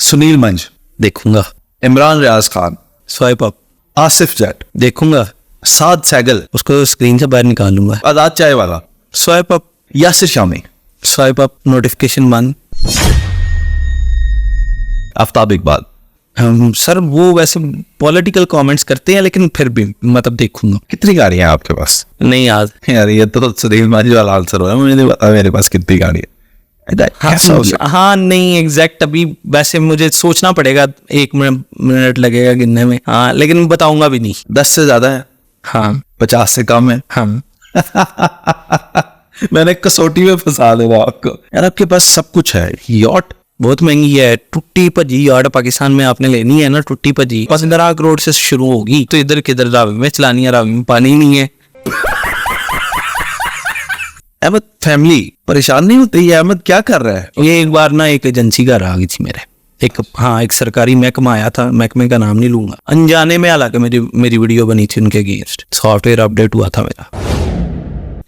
सुनील मंज देखूंगा। Imran Riaz Khan, swipe up Asif जट, देखूंगा। साद सैगल, उसको स्क्रीन से बाहर निकाल लूंगा। आजाद चाय वाला, swipe up Yasir Shami, swipe up notification बंद। आफ्ताब इकबाल। सर वो वैसे पॉलिटिकल कमेंट्स करते हैं लेकिन फिर भी मतलब देखूंगा। कितनी गाड़ियां हैं आपके पास? नहीं याद यार ये तो सुनील मंज वाला आंसर हो रहा है, मुझे नहीं पता मेरे पास कितनी गाड़ी है। हाँ नहीं एग्जैक्ट अभी वैसे मुझे सोचना पड़ेगा, 1 मिनट लगेगा गिनने में। हाँ लेकिन बताऊंगा भी नहीं। 10 से ज्यादा है? हाँ। 50 से कम है? हाँ। मैंने कसौटी में फंसा देगा आपको। यार आपके पास सब कुछ है, यॉट बहुत महंगी है, टुट्टी भजी यार्ड पाकिस्तान में आपने लेनी है ना, टुट्टी भजी 15 करोड़ से शुरू होगी, तो इधर किधर रावी में चलानी है, रावी में पानी नहीं है। अहमद फैमिली परेशान नहीं होती? ये अहमद क्या कर रहा है? ये एक बार ना एक एजेंसी घर आ गई थी मेरे, एक सरकारी महकमा आया था, महकमे का नाम नहीं लूंगा, अनजाने में हालांकि मेरी वीडियो बनी थी उनके अगेंस्ट, सॉफ्टवेयर अपडेट हुआ था मेरा।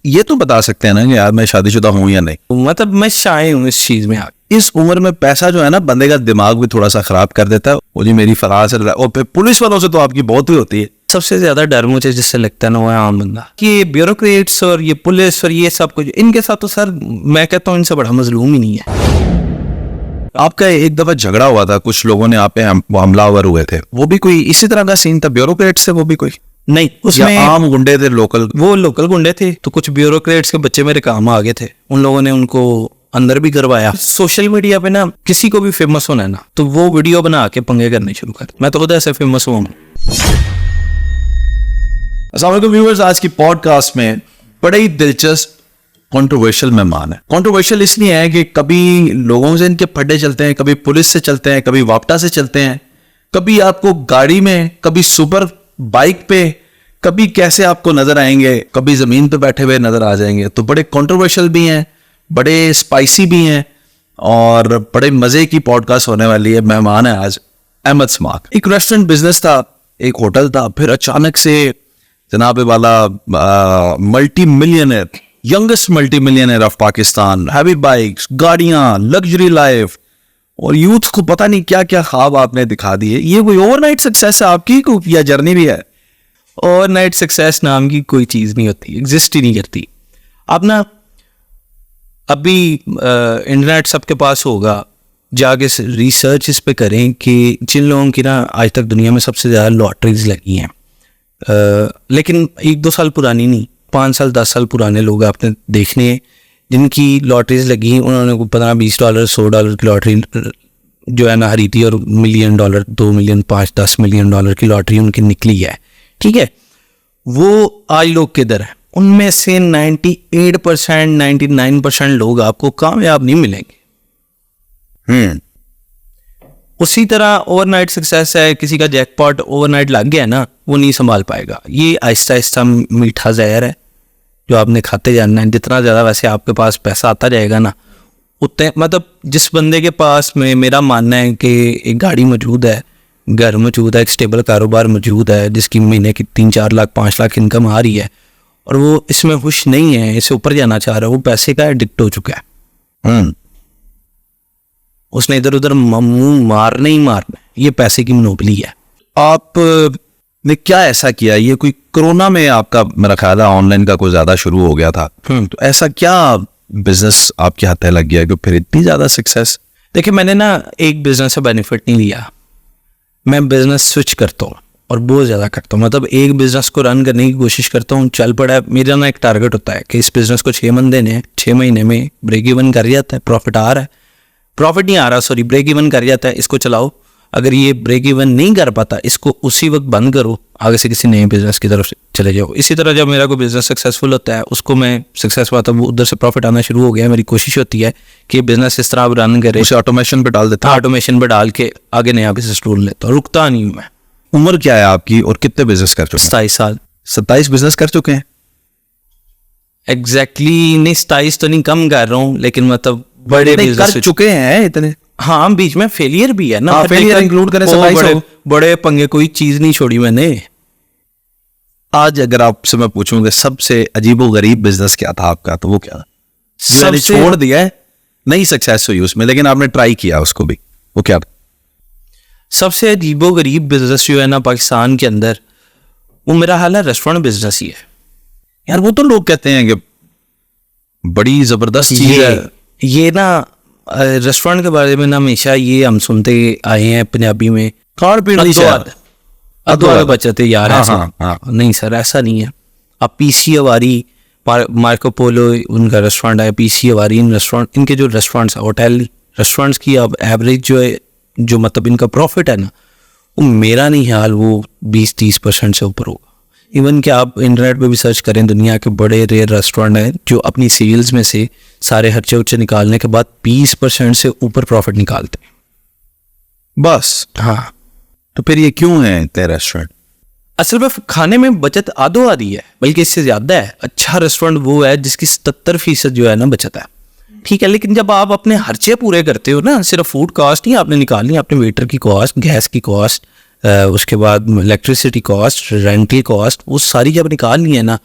ये तो बता सकते हैं ना कि यार मैं शादीशुदा हूं या नहीं? मतलब मैं शाये हूँ इस चीज में। इस उम्र में पैसा जो है ना बंदे का दिमाग भी थोड़ा सा खराब कर देता है। वो जी मेरी फराज है, और फिर पुलिस वालों से तो आपकी बहुत ही होती है। सबसे ज्यादा डर मुझे जिससे लगता है ना वो है आम बंदा, कि ये ब्यूरोक्रेट्स और ये पुलिस और ये सब कुछ, इनके साथ तो सर मैं कहता हूँ इनसे बड़ा मजलूम ही नहीं है। आपका एक दफा झगड़ा हुआ था, कुछ लोगों ने आप पे हमलावर हुए थे, वो भी कोई इसी तरह का सीन था ब्यूरोक्रेट से? वो भी कोई नहीं, उसमें आम गुंडे थे लोकल? वो लोकल गुंडे थे, तो कुछ ब्यूरोक्रेट्स के बच्चे मेरे काम आ गए थे, उन लोगों ने उनको अंदर भी करवाया। सोशल मीडिया पे ना किसी को भी फेमस होना है ना, तो वो वीडियो बना के पंगे करने शुरू कर। मैं तो खुद ऐसे फेमस हुआ। अस्सलाम वालेकुम व्यूअर्स, आज की पॉडकास्ट में बड़े ही दिलचस्प कंट्रोवर्शियल मेहमान है। कंट्रोवर्शियल इसलिए है कि कभी लोगों से इनके फड्डे चलते हैं, कभी पुलिस से चलते हैं, कभी वापटा से चलते हैं, कभी आपको गाड़ी में, कभी सुपर बाइक पे, कभी कैसे आपको नजर आएंगे, कभी जमीन पे बैठे हुए नजर आ जाएंगे। तो बड़े कंट्रोवर्शियल भी हैं, बड़े स्पाइसी भी हैं, और बड़े मजे की पॉडकास्ट होने वाली है। मेहमान है आज अहमद स्माक। एक रेस्टोरेंट बिजनेस था, एक होटल था, फिर अचानक से जनाब वाला multi millionaire, youngest multi millionaire of Pakistan, heavy bikes, गाड़ियां, लग्जरी लाइफ, और यूथ को पता नहीं क्या क्या ख्वाब आपने दिखा दिए। ये कोई ओवरनाइट सक्सेस है आपकी या जर्नी भी है? ओवरनाइट सक्सेस नाम की कोई चीज नहीं होती, एग्जिस्ट ही नहीं करती। अब ना अभी इंटरनेट सबके पास होगा, जाके रिसर्च इस पे करें कि जिन लोगों की ना आज तक दुनिया में सबसे ज़्यादा लॉटरीज लगी हैं, लेकिन 1-2 साल पुरानी नहीं, 5 साल 10 साल पुराने लोग आपने देखने हैं जिनकी लॉटरीज लगी। उन्होंने $15-20 $100 की लॉटरी जो है ना हरी थी, और $1 मिलियन, $2 मिलियन, $5-10 मिलियन की लॉटरी उनकी निकली है। ठीक है, वो आज लोग किधर है? उनमें से 98% 99% लोग आपको कामयाब नहीं मिलेंगे। उसी तरह ओवरनाइट सक्सेस है, किसी का जैकपॉट ओवरनाइट लग गया ना, वो नहीं संभाल पाएगा। ये आहिस्ता आहिस्ता मीठा जहर है जो आपने खाते जाना है। जितना ज़्यादा वैसे आपके पास पैसा आता जाएगा ना, उतने मतलब जिस बंदे के पास में, मेरा मानना है कि एक गाड़ी मौजूद है, घर मौजूद है, एक स्टेबल कारोबार मौजूद है, जिसकी महीने की 3-4 लाख 5 लाख इनकम आ रही है, और वो इसमें खुश नहीं है, इससे ऊपर जाना चाह रहा है, वो पैसे का एडिक्ट हो चुका है। उसने इधर उधर मुंह मारना ही मारना, ये पैसे की मनोबली है। आप ने क्या ऐसा किया? ये कोई कोरोना में आपका मेरा ख्याल है ऑनलाइन का कोई ज्यादा शुरू हो गया था, तो ऐसा क्या बिजनेस आपके हाथ लग गया कि फिर इतनी ज्यादा सक्सेस? देखिए, मैंने ना एक बिजनेस से बेनिफिट नहीं लिया, मैं बिजनेस स्विच करता हूँ और बहुत ज़्यादा करता हूँ। मतलब एक बिजनेस को रन करने की कोशिश करता हूँ, चल पड़ा है। मेरा ना एक टारगेट होता है कि इस बिजनेस को 6 मंथ देने हैं, 6 महीने में ब्रेक इवन कर जाता है, प्रॉफिट आ रहा है, प्रॉफिट नहीं आ रहा सॉरी, ब्रेक इवन कर जाता है, इसको चलाओ। अगर ये ब्रेक इवन नहीं कर पाता, इसको उसी वक्त बंद करो, आगे से किसी नए बिजनेस की तरफ चले जाओ। इसी तरह जब मेरा कोई बिजनेस सक्सेसफुल होता है, उसको मैं सक्सेस पाता हूँ, उधर से प्रॉफिट आना शुरू हो गया, मेरी कोशिश होती है कि बिजनेस इस तरह रन करे, उसे ऑटोमेशन पे डाल देता, ऑटोमेशन पे डाल के आगे नया बिजनेस ढूंढ लेता हूँ, रुकता नहीं हूँ मैं। उम्र क्या है आपकी और कितने बिजनेस कर चुके हैं? 27 साल। 27 बिजनेस कर चुके हैं? एग्जैक्टली नहीं, 27 तो नहीं, कम कर रहा हूँ, लेकिन मतलब बड़े बिजनेस कर चुके हैं इतने। हाँ, बीच में फेलियर भी है ना, फेलियर इंक्लूड करें, बड़े पंगे, कोई चीज नहीं छोड़ी मैंने। आज अगर आपसे मैं पूछूंगा सबसे अजीबोगरीब बिजनेस क्या था आपका, तो वो क्या? सबसे छोड़ दिया है, नहीं सक्सेस हुई उसमें, लेकिन आपने ट्राई किया उसको भी, वो क्या? सबसे अजीबोगरीब बिजनेस जो है ना पाकिस्तान के अंदर, वो मेरा हाल है रेस्टोरेंट बिजनेस ही है यार। वो तो लोग कहते हैं कि बड़ी जबरदस्त चीज है। ये ना रेस्टोरेंट के बारे में ना हमेशा ये हम सुनते आए हैं पंजाबी में, खान पीन वाली शहर। अदवाद बचते यार। हाँ, ऐसा हाँ। नहीं सर, ऐसा नहीं है। अब पीसी अवारी, मार्को पोलो उनका रेस्टोरेंट है, पीसी अवारी इन रेस्टोरेंट, इनके जो रेस्टोरेंट्स होटल रेस्टोरेंट्स की अब एवरेज जो है, जो मतलब इनका प्रॉफिट है ना, वो मेरा नहीं हाल वो 20-30% से ऊपर होगा। इवन कि आप इंटरनेट पे भी सर्च करें, दुनिया के बड़े रेयर रेस्टोरेंट हैं जो अपनी सेल्स में से सारे खर्चे उर्चे निकालने के बाद 20% से ऊपर प्रॉफिट निकालते हैं बस। हाँ, तो फिर ये क्यों है इतने रेस्टोरेंट? असल में खाने में बचत आधो आधी है, बल्कि इससे ज्यादा है। अच्छा रेस्टोरेंट वो है जिसकी 77% जो है ना बचत है, ठीक है। लेकिन जब आप अपने खर्चे पूरे करते हो ना, सिर्फ फूड कॉस्ट नहीं आपने निकालनी, आपने वेटर की कॉस्ट, गैस की कॉस्ट, उसके बाद इलेक्ट्रिसिटी कॉस्ट, रेंटल कॉस्ट, वो सारी जब निकालनी है ना,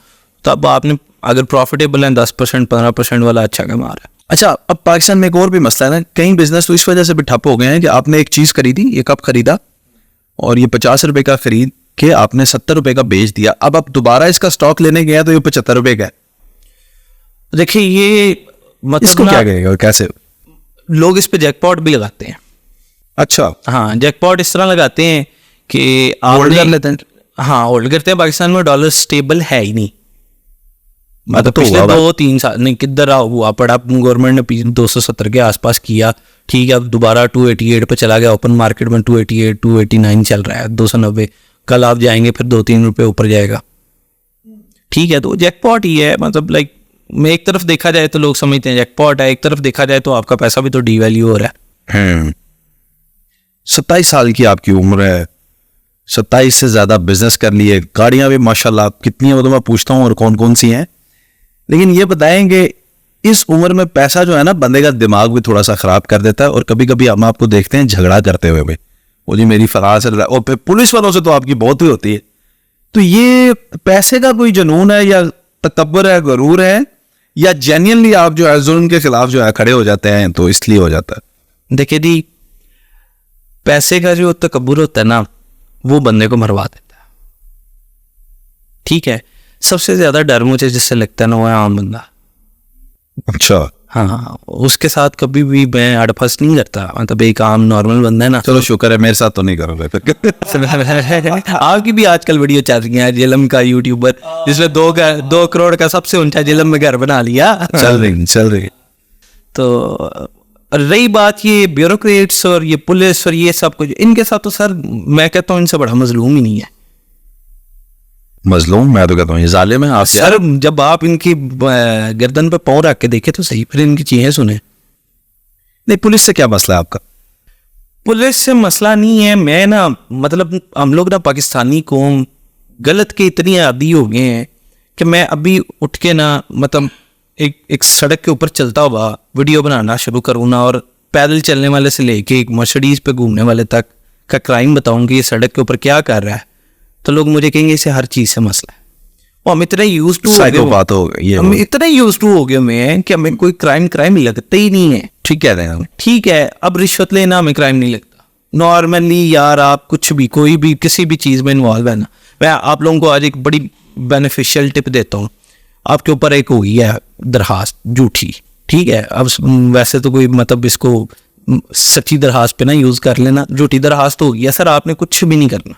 तब आपने अगर प्रॉफिटेबल है 10% 15% वाला अच्छा कमा रहा है। अच्छा, अब पाकिस्तान में एक और भी मसला है ना, कई बिजनेस तो इस वजह से भी ठप हो गए हैं कि आपने एक चीज खरीदी, ये कप खरीदा और ये 50 रुपए का खरीद के आपने 70 रुपए का बेच दिया। अब आप दोबारा इसका स्टॉक लेने गया तो ये 75 रुपए का है। देखिए ये मतलब इसको क्या कहेगा, कैसे? लोग इस पे जैकपॉट भी लगाते हैं। अच्छा, हाँ, जैकपॉट इस तरह लगाते हैं कि होल्ड कर लेते हैं। हाँ, होल्ड करते हैं। पाकिस्तान में डॉलर स्टेबल है ही नहीं, मतलब तो पिछले हुआ 2-3 साल नहीं, किधर हुआ पड़ा। गवर्नमेंट ने 270 के आसपास किया, ठीक है। अब दोबारा 288 पे चला गया, ओपन मार्केट में 288 289 चल रहा है, 290। कल आप जाएंगे फिर 2-3 रुपए ऊपर जाएगा, ठीक है। तो जैकपॉट ही है, मतलब लाइक में एक तरफ देखा जाए तो लोग समझते हैं जैकपॉट है, एक तरफ देखा जाए तो आपका पैसा भी तो डीवैल्यू हो रहा है। 27 साल की आपकी उम्र है, 27 से ज्यादा बिजनेस कर लिए, गाड़ियां भी माशाल्लाह कितनी है वो तो मैं पूछता हूँ और कौन कौन सी हैं। लेकिन ये बताएंगे इस उम्र में पैसा जो है ना बंदे का दिमाग भी थोड़ा सा खराब कर देता है, और कभी कभी हम आपको देखते हैं झगड़ा करते हुए भी, वो जी मेरी फराज है, और फिर पुलिस वालों से तो आपकी बहुत ही होती है। तो ये पैसे का कोई जुनून है या तकब्बुर है, गरूर है, या जेन्युइनली आप जो है जुल्म के खिलाफ जो है खड़े हो जाते हैं तो इसलिए हो जाता है? देखिए जी, पैसे का जो तकब्बुर होता है ना, वो बंदे को मरवा देता है, ठीक है। सबसे ज्यादा डर मुझे जिससे लगता है ना, वो है आम बंदा। अच्छा, हाँ, उसके साथ कभी भी मैं अड़फस नहीं करता, मतलब एक आम नॉर्मल बंदा है ना। चलो शुक्र है, मेरे साथ तो नहीं करोगे। आपकी भी आजकल वीडियो चल रही है, जिलम का यूट्यूबर जिसने 2 करोड़ का सबसे ऊंचा जिलम में घर बना लिया। चल रही। तो रही बात ये ब्यूरोक्रेट्स और ये पुलिस और ये सब कुछ, इनके साथ तो सर मैं कहता हूँ इनसे बड़ा मजलूम ही नहीं है। मजलूम? मैं तो कहता हूँ ये जालिम है। आप सर जब आप इनकी गर्दन पे पाँव रख के देखे तो सही, फिर इनकी चीजें सुने। नहीं, पुलिस से क्या मसला है आपका? पुलिस से मसला नहीं है, मैं ना मतलब हम लोग ना पाकिस्तानी कौम गलत के इतनी आदी हो गए हैं कि मैं अभी उठ के ना मतलब एक सड़क के ऊपर चलता हुआ वीडियो बनाना शुरू करूँ ना, और पैदल चलने वाले से लेके एक मर्सिडीज पे घूमने वाले तक का क्राइम बताऊँ कि ये सड़क के ऊपर क्या कर रहा है, तो लोग मुझे कहेंगे इसे हर चीज से मसला है। वो हम इतने यूज टू हो गए, हम इतने यूज टू हो गए मैं कि हमें कोई क्राइम लगता ही नहीं है। ठीक कह रहे हैं। ठीक है, अब रिश्वत लेना हमें क्राइम नहीं लगता। नॉर्मली यार आप कुछ भी कोई भी किसी भी चीज में इन्वॉल्व है ना, मैं आप लोगों को आज एक बड़ी बेनिफिशियल टिप देता हूँ। आपके ऊपर एक हुई है दरखास्त झूठी, ठीक है। अब वैसे तो कोई मतलब इसको सच्ची दरखास्त पे ना यूज कर लेना, झूठी दरखास्त हो गई है सर, आपने कुछ भी नहीं करना,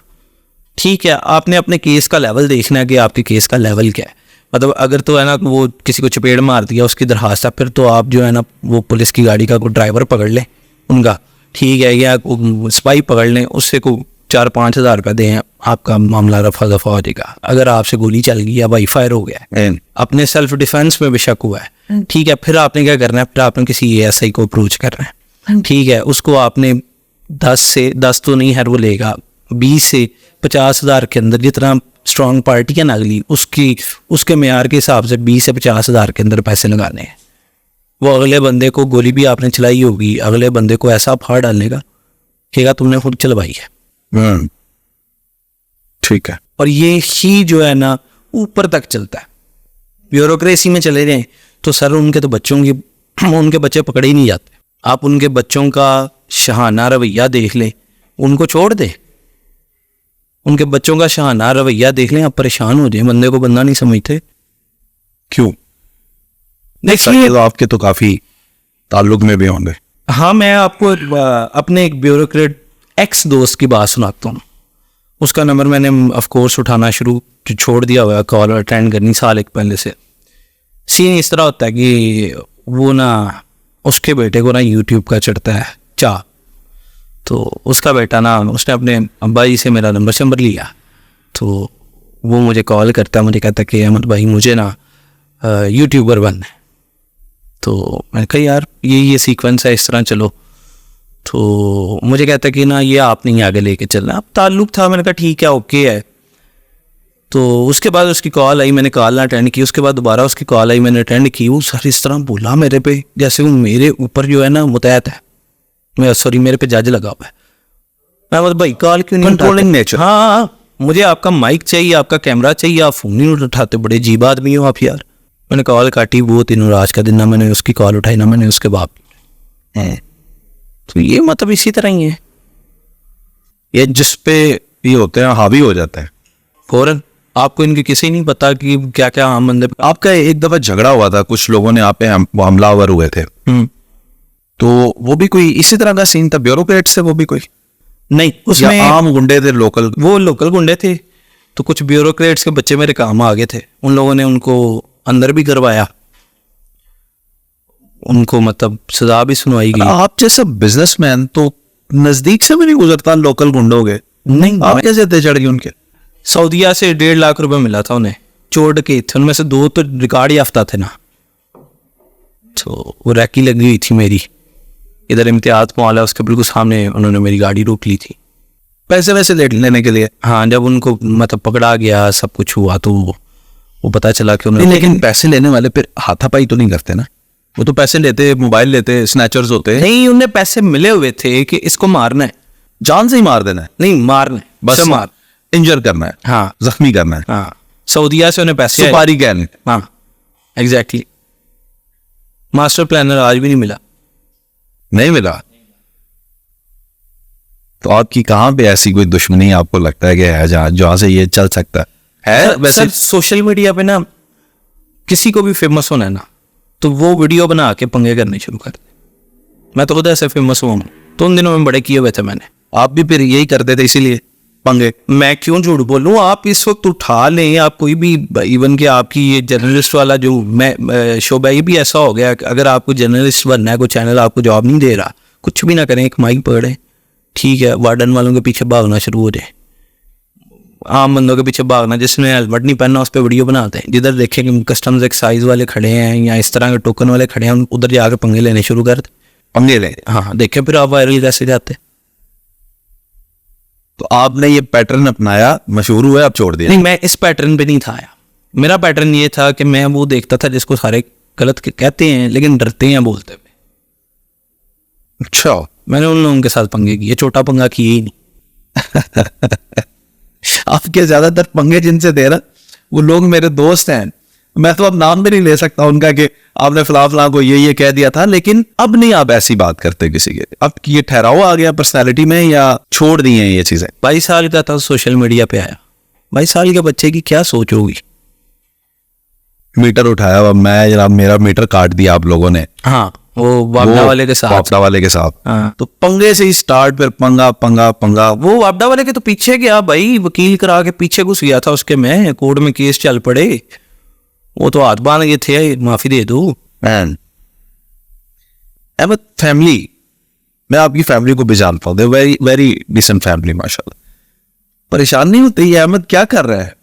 ठीक है। आपने अपने केस का लेवल देखना है कि आपके केस का लेवल क्या है। मतलब अगर तो है ना वो किसी को चपेट मार दिया उसकी दरखास्त है, फिर तो आप जो है ना वो पुलिस की गाड़ी का कोई ड्राइवर पकड़ लें उनका, ठीक है, या सिपाही पकड़ लें, उससे को 4-5 हज़ार रुपये दें, आपका मामला रफा दफा हो जाएगा। अगर आपसे गोली चल गई या वाई फायर हो गया है, अपने सेल्फ डिफेंस में भी शक हुआ है, ठीक है, फिर आपने क्या करना है, फिर आपने किसी ASI को अप्रोच करना है, ठीक है। उसको आपने 10 तो नहीं है वो लेगा, 20 से 50 हज़ार के अंदर, जितना स्ट्रॉन्ग पार्टी है ना अगली उसके मेयार के हिसाब से 20 से 50 हज़ार के अंदर पैसे लगाने हैं। वो अगले बंदे को गोली भी आपने चलाई होगी, अगले बंदे को ऐसा फाड़ डालने का कहेगा तुमने खुद चलवाई है। ठीक है। और ये ही जो है ना ऊपर तक चलता है। ब्यूरोक्रेसी में चले जाएं तो सर उनके तो उनके बच्चे पकड़े ही नहीं जाते। आप उनके बच्चों का शहाना रवैया देख लें, उनको छोड़ दे, उनके बच्चों का शाहाना रवैया देख लें, आप परेशान हो जाए, बंदे को बंदा नहीं समझते। क्यों? देखिए तो आपके तो काफी ताल्लुक में भी होंगे। हाँ, मैं आपको अपने एक ब्यूरोक्रेट एक्स दोस्त की बात सुनाता हूँ। उसका नंबर मैंने ऑफ कोर्स उठाना छोड़ दिया हुआ, कॉल अटेंड करनी साल एक पहले से। सीन इस तरह होता है कि वो ना उसके बेटे को ना यूट्यूब का चढ़ता है चाह, तो उसका बेटा ना उसने अपने अब्बा जी से मेरा नंबर लिया, तो वो मुझे कॉल करता है, मुझे कहता है कि अहमद भाई मुझे ना यूट्यूबर बनना है। तो मैंने कहा यार ये सीक्वेंस है, इस तरह चलो। तो मुझे कहता है कि ना ये आप नहीं आगे लेके चलना। अब ताल्लुक था, मैंने कहा ठीक है ओके है। तो उसके बाद उसकी कॉल आई, मैंने कॉल ना अटेंड की। उसके बाद दोबारा उसकी कॉल आई, मैंने अटेंड की। वो सर इस तरह बोला मेरे पे जैसे वो मेरे ऊपर जो है ना मुतहत है, मेरे पे जज लगा हुआ है। मैं बोला भाई कॉल क्यों नहीं कंट्रोलिंग नेचर। हाँ, मुझे आपका माइक चाहिए, आपका कैमरा चाहिए, आप फोन नहीं उठाते, बड़े अजीब आदमी हो आप यार। मैंने कॉल काटी, वो तीनों राज का दिन ना मैंने उसकी कॉल उठाई ना मैंने उसके बाप है। तो ये मतलब इसी तरह ही है, ये जिस पे ये होते हैं हावी हो जाता है फौरन। आपको इनके किसी नहीं पता कि क्या क्या आम बंदे। आपका एक दफा झगड़ा हुआ था, कुछ लोगों ने आप पे हमलावर हुए थे, तो वो भी कोई इसी तरह का सीन था ब्यूरोक्रेट से? वो भी कोई नहीं, उसमें आम गुंडे थे लोकल? वो लोकल गुंडे थे। तो कुछ ब्यूरोक्रेट्स के बच्चे मेरे काम आ गए थे, उन लोगों ने उनको अंदर भी करवाया, उनको मतलब सजा भी सुनवाई गई। आप जैसा बिजनेसमैन तो नजदीक से भी नहीं गुजरता लोकल गुंडों के? नहीं, आप कैसे थे चढ़ गए उनके? सऊदीया से 1.5 लाख रुपए मिला था उन्हें, चोट के थे, उनमें से 2 तो रिकॉर्ड याफ्ता थे ना। तो वो रैकी लगी हुई थी मेरी, इधर इम्तियाज मॉल है उसके बिल्कुल सामने, उन्होंने मेरी गाड़ी रोक ली थी पैसे वैसे लेने के लिए। हाँ, जब उनको मतलब पकड़ा गया, सब कुछ हुआ, तो वो पता चला कि उन्होंने। लेकिन पैसे लेने वाले फिर हाथापाई तो नहीं करते ना? वो तो पैसे लेते, मोबाइल लेते, स्नैचर्स होते। नहीं, उन्हें पैसे मिले हुए थे कि इसको मारना है, जान से ही मार देना है? नहीं मारना है, बस मार, इंजर करना है, हाँ जख्मी करना है। हाँ। सऊदीया से उन्हें पैसे सुपारी कहने। हाँ एग्जैक्टली। मास्टर प्लानर आज भी नहीं मिला। नहीं मिला? तो आपकी कहाँ पे ऐसी कोई दुश्मनी आपको लगता है कि है जहां से ये चल सकता है? वैसे सोशल मीडिया पे ना किसी को भी फेमस होना है ना, तो वो वीडियो बना के पंगे करने शुरू कर दे। मैं तो खुद ऐसे फेमस हुआ हूँ, तो उन दिनों में बड़े किए हुए थे मैंने। आप भी फिर यही करते थे इसीलिए पंगे? मैं क्यों झूठ बोलूं? आप इस वक्त उठा लें, आप कोई भी, इवन कि आपकी ये जर्नलिस्ट वाला जो मैं शोबा, ये भी ऐसा हो गया कि अगर आपको जर्नलिस्ट बनना है, कोई चैनल आपको जॉब नहीं दे रहा, कुछ भी ना करें, एक माइक पकड़े, ठीक है, वार्डन वालों के पीछे भागना शुरू हो जाए, आम बंदों के पीछे भागना, जिसने हेलमेट नहीं पहनना उस पर वीडियो बनाते हैं, जिधर देखें कि कस्टम्स एक्साइज वाले खड़े हैं या इस तरह के टोकन वाले खड़े हैं, उधर जाकर पंगे लेने शुरू कर दे। पंगे ले? हाँ, देखें फिर आप वायरल कैसे जाते। तो आपने ये पैटर्न अपनाया, मशहूर हुआ, आप छोड़ दिया? नहीं, मैं इस पैटर्न पे नहीं था आया। मेरा पैटर्न ये था कि मैं वो देखता था जिसको सारे गलत कहते हैं लेकिन डरते हैं बोलते हुए। अच्छा, मैंने उन लोगों के साथ पंगे किए, छोटा पंगा किए ही नहीं। आपके ज्यादातर पंगे जिनसे दे रहा वो लोग मेरे दोस्त हैं। मैं तो अब नाम भी नहीं ले सकता उनका कि आपने फला को ये कह दिया था, लेकिन अब नहीं आप ऐसी बात करते किसी के। अब ये ठहराव आ गया पर्सनालिटी में या छोड़ दी हैं ये चीजें? 22 साल का था, सोशल मीडिया पे आया। 22 साल के बच्चे की क्या सोच होगी? मीटर उठाया, अब मैं जनाब मेरा मीटर काट दिया आप लोगों ने। हाँ, वो वापडा वाले के साथ। वापडा वाले के साथ। हाँ, तो पंगे से ही स्टार्ट, फिर पंगा पंगा पंगा। वो वापडा वाले के तो पीछे गया भाई, वकील करा के पीछे घुस गया था उसके, मैं कोर्ट में केस चल पड़े, वो तो हाथ बांध गए थे, माफी दे दो। अहमद फैमिली, मैं आपकी फैमिली को भी जानता हूँ, वेरी वेरी डिसेंट फैमिली माशाल्लाह। परेशान नहीं होते ये अहमद क्या कर रहा है?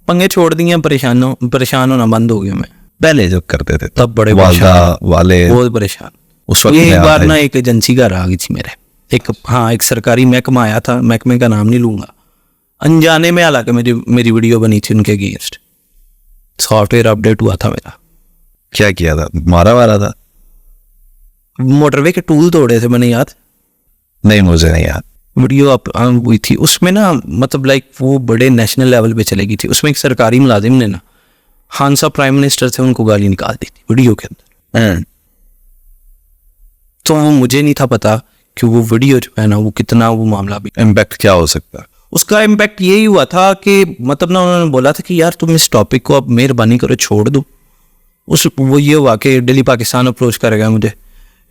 पंगे छोड़ दिए, परेशान होना बंद हो गया मैं। पहले जब करते थे तब बड़े वालदा वाले बहुत परेशान। उस वक्त एक बार ना एक एजेंसी का आ गई थी मेरे, एक सरकारी महकमा आया था, महकमे का नाम नहीं लूंगा, अनजाने में हालांकि मेरी वीडियो बनी थी उनके अगेंस्ट, सॉफ्टवेयर अपडेट हुआ था मेरा। क्या किया था? मारा था? मोटरवे के टूल तोड़े थे मैंने, याद नहीं? मुझे नहीं याद। वीडियो अप हुई थी उसमें ना, मतलब लाइक वो बड़े नेशनल लेवल पे चलेगी थी। उसमें एक सरकारी मुलाजिम ने ना, खान साहब प्राइम मिनिस्टर थे, उनको गाली निकाल दी थी वीडियो के अंदर। तो वो मुझे नहीं था पता कि वो वीडियो जो है ना वो कितना वो मामला भी, इम्पैक्ट क्या हो सकता है? उसका इम्पैक्ट यही हुआ था कि मतलब ना उन्होंने बोला था कि यार तुम इस टॉपिक को अब मेहरबानी करो छोड़ दो। वो ये हुआ कि डेली पाकिस्तान अप्रोच कर गया मुझे,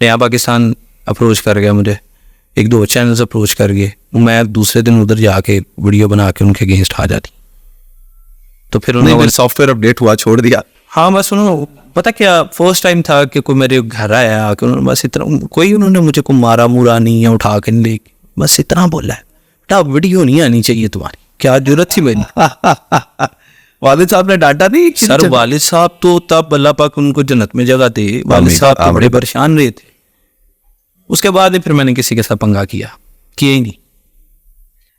नया पाकिस्तान अप्रोच कर गया मुझे, 1-2 चैनल्स अप्रोच कर गए, मैं दूसरे दिन उधर जाके वीडियो बना के उनके अगेंस्ट आ जाती। तो फिर उन्होंने सॉफ्टवेयर अपडेट हुआ, छोड़ दिया? हाँ बस उन्होंने, पता क्या, फर्स्ट टाइम था कि कोई मेरे घर आया कि उन्होंने बस इतना, कोई उन्होंने मुझे को मारा मुरा नहीं या उठा के नहीं ले, बस इतना बोला है, बेटा वीडियो नहीं आनी चाहिए तुम्हारी। क्या जरूरत थी मेरी? वालिद साहब ने डांटा नहीं? सर वालिद साहब तो तब अल्लाह पाक उनको जन्नत में जगह दे, वालिद साहब तो बड़े परेशान रहे थे। उसके बाद फिर मैंने किसी के साथ पंगा किया ही नहीं।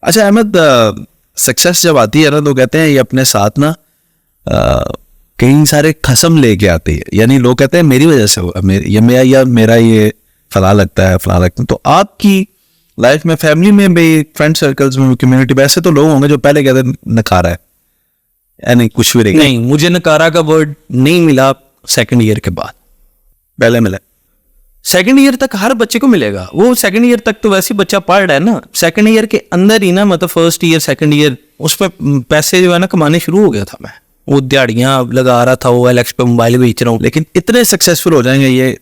अच्छा अहमद, सक्सेस जब आती है ना तो कहते हैं ये अपने साथ ना कई सारे खसम लेके आती है, यानी लोग कहते हैं मेरी वजह से हुआ, मेरा ये फला लगता है फला लगता है। तो आपकी लाइफ में, फैमिली में भी, फ्रेंड सर्कल्स में, कम्युनिटी में ऐसे तो लोग होंगे जो पहले कहते हैं नकारा है, यानी कुछ भी नहीं, मुझे नकारा का वर्ड नहीं मिला सेकंड ईयर के बाद, पहले मिला। सेकंड ईयर तक हर बच्चे को मिलेगा, वो सेकंड ईयर तक तो वैसे ही बच्चा पढ़ रहा है ना, सेकंड ईयर के अंदर ही ना, मतलब फर्स्ट ईयर सेकंड ईयर उसमें पैसे जो है ना कमाने शुरू हो गया था मैं, वो दिहाड़ियाँ लगा रहा था, वो एलेक्स पे मोबाइल बेच रहा हूँ। लेकिन इतने सक्सेसफुल हो जाएंगे ये?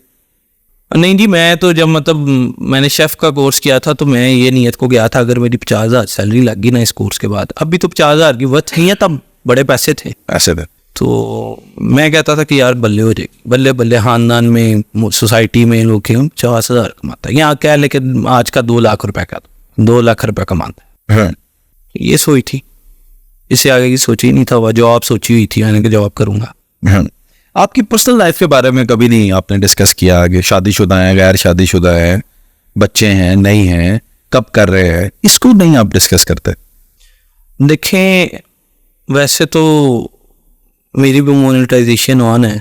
नहीं जी, मैं तो जब मतलब मैंने शेफ़ का कोर्स किया था तो मैं ये नियत को गया था अगर मेरी 50,000 सैलरी लग गई ना इस कोर्स के बाद, अभी तो 50,000 की वर्थ नहीं है, तब बड़े पैसे थे। तो मैं कहता था कि यार बल्ले हो जाएगी, बल्ले बल्ले, खानदान में, सोसाइटी में लोग 50,000 कमाता है, यहाँ क्या है, लेकिन आज का 2 लाख रुपए का 2 लाख रुपए कमाता है। ये सोच थी, इससे आगे की सोची नहीं था, वह जॉब सोची हुई थी मैंने कि जॉब करूँगा। आपकी पर्सनल लाइफ के बारे में कभी नहीं आपने डिस्कस किया कि शादीशुदा हैं, गैर शादीशुदा हैं, बच्चे हैं, नहीं हैं, कब कर रहे हैं, इसको नहीं आप डिस्कस करते? देखें, वैसे तो मेरी भी मोनेटाइजेशन ऑन है,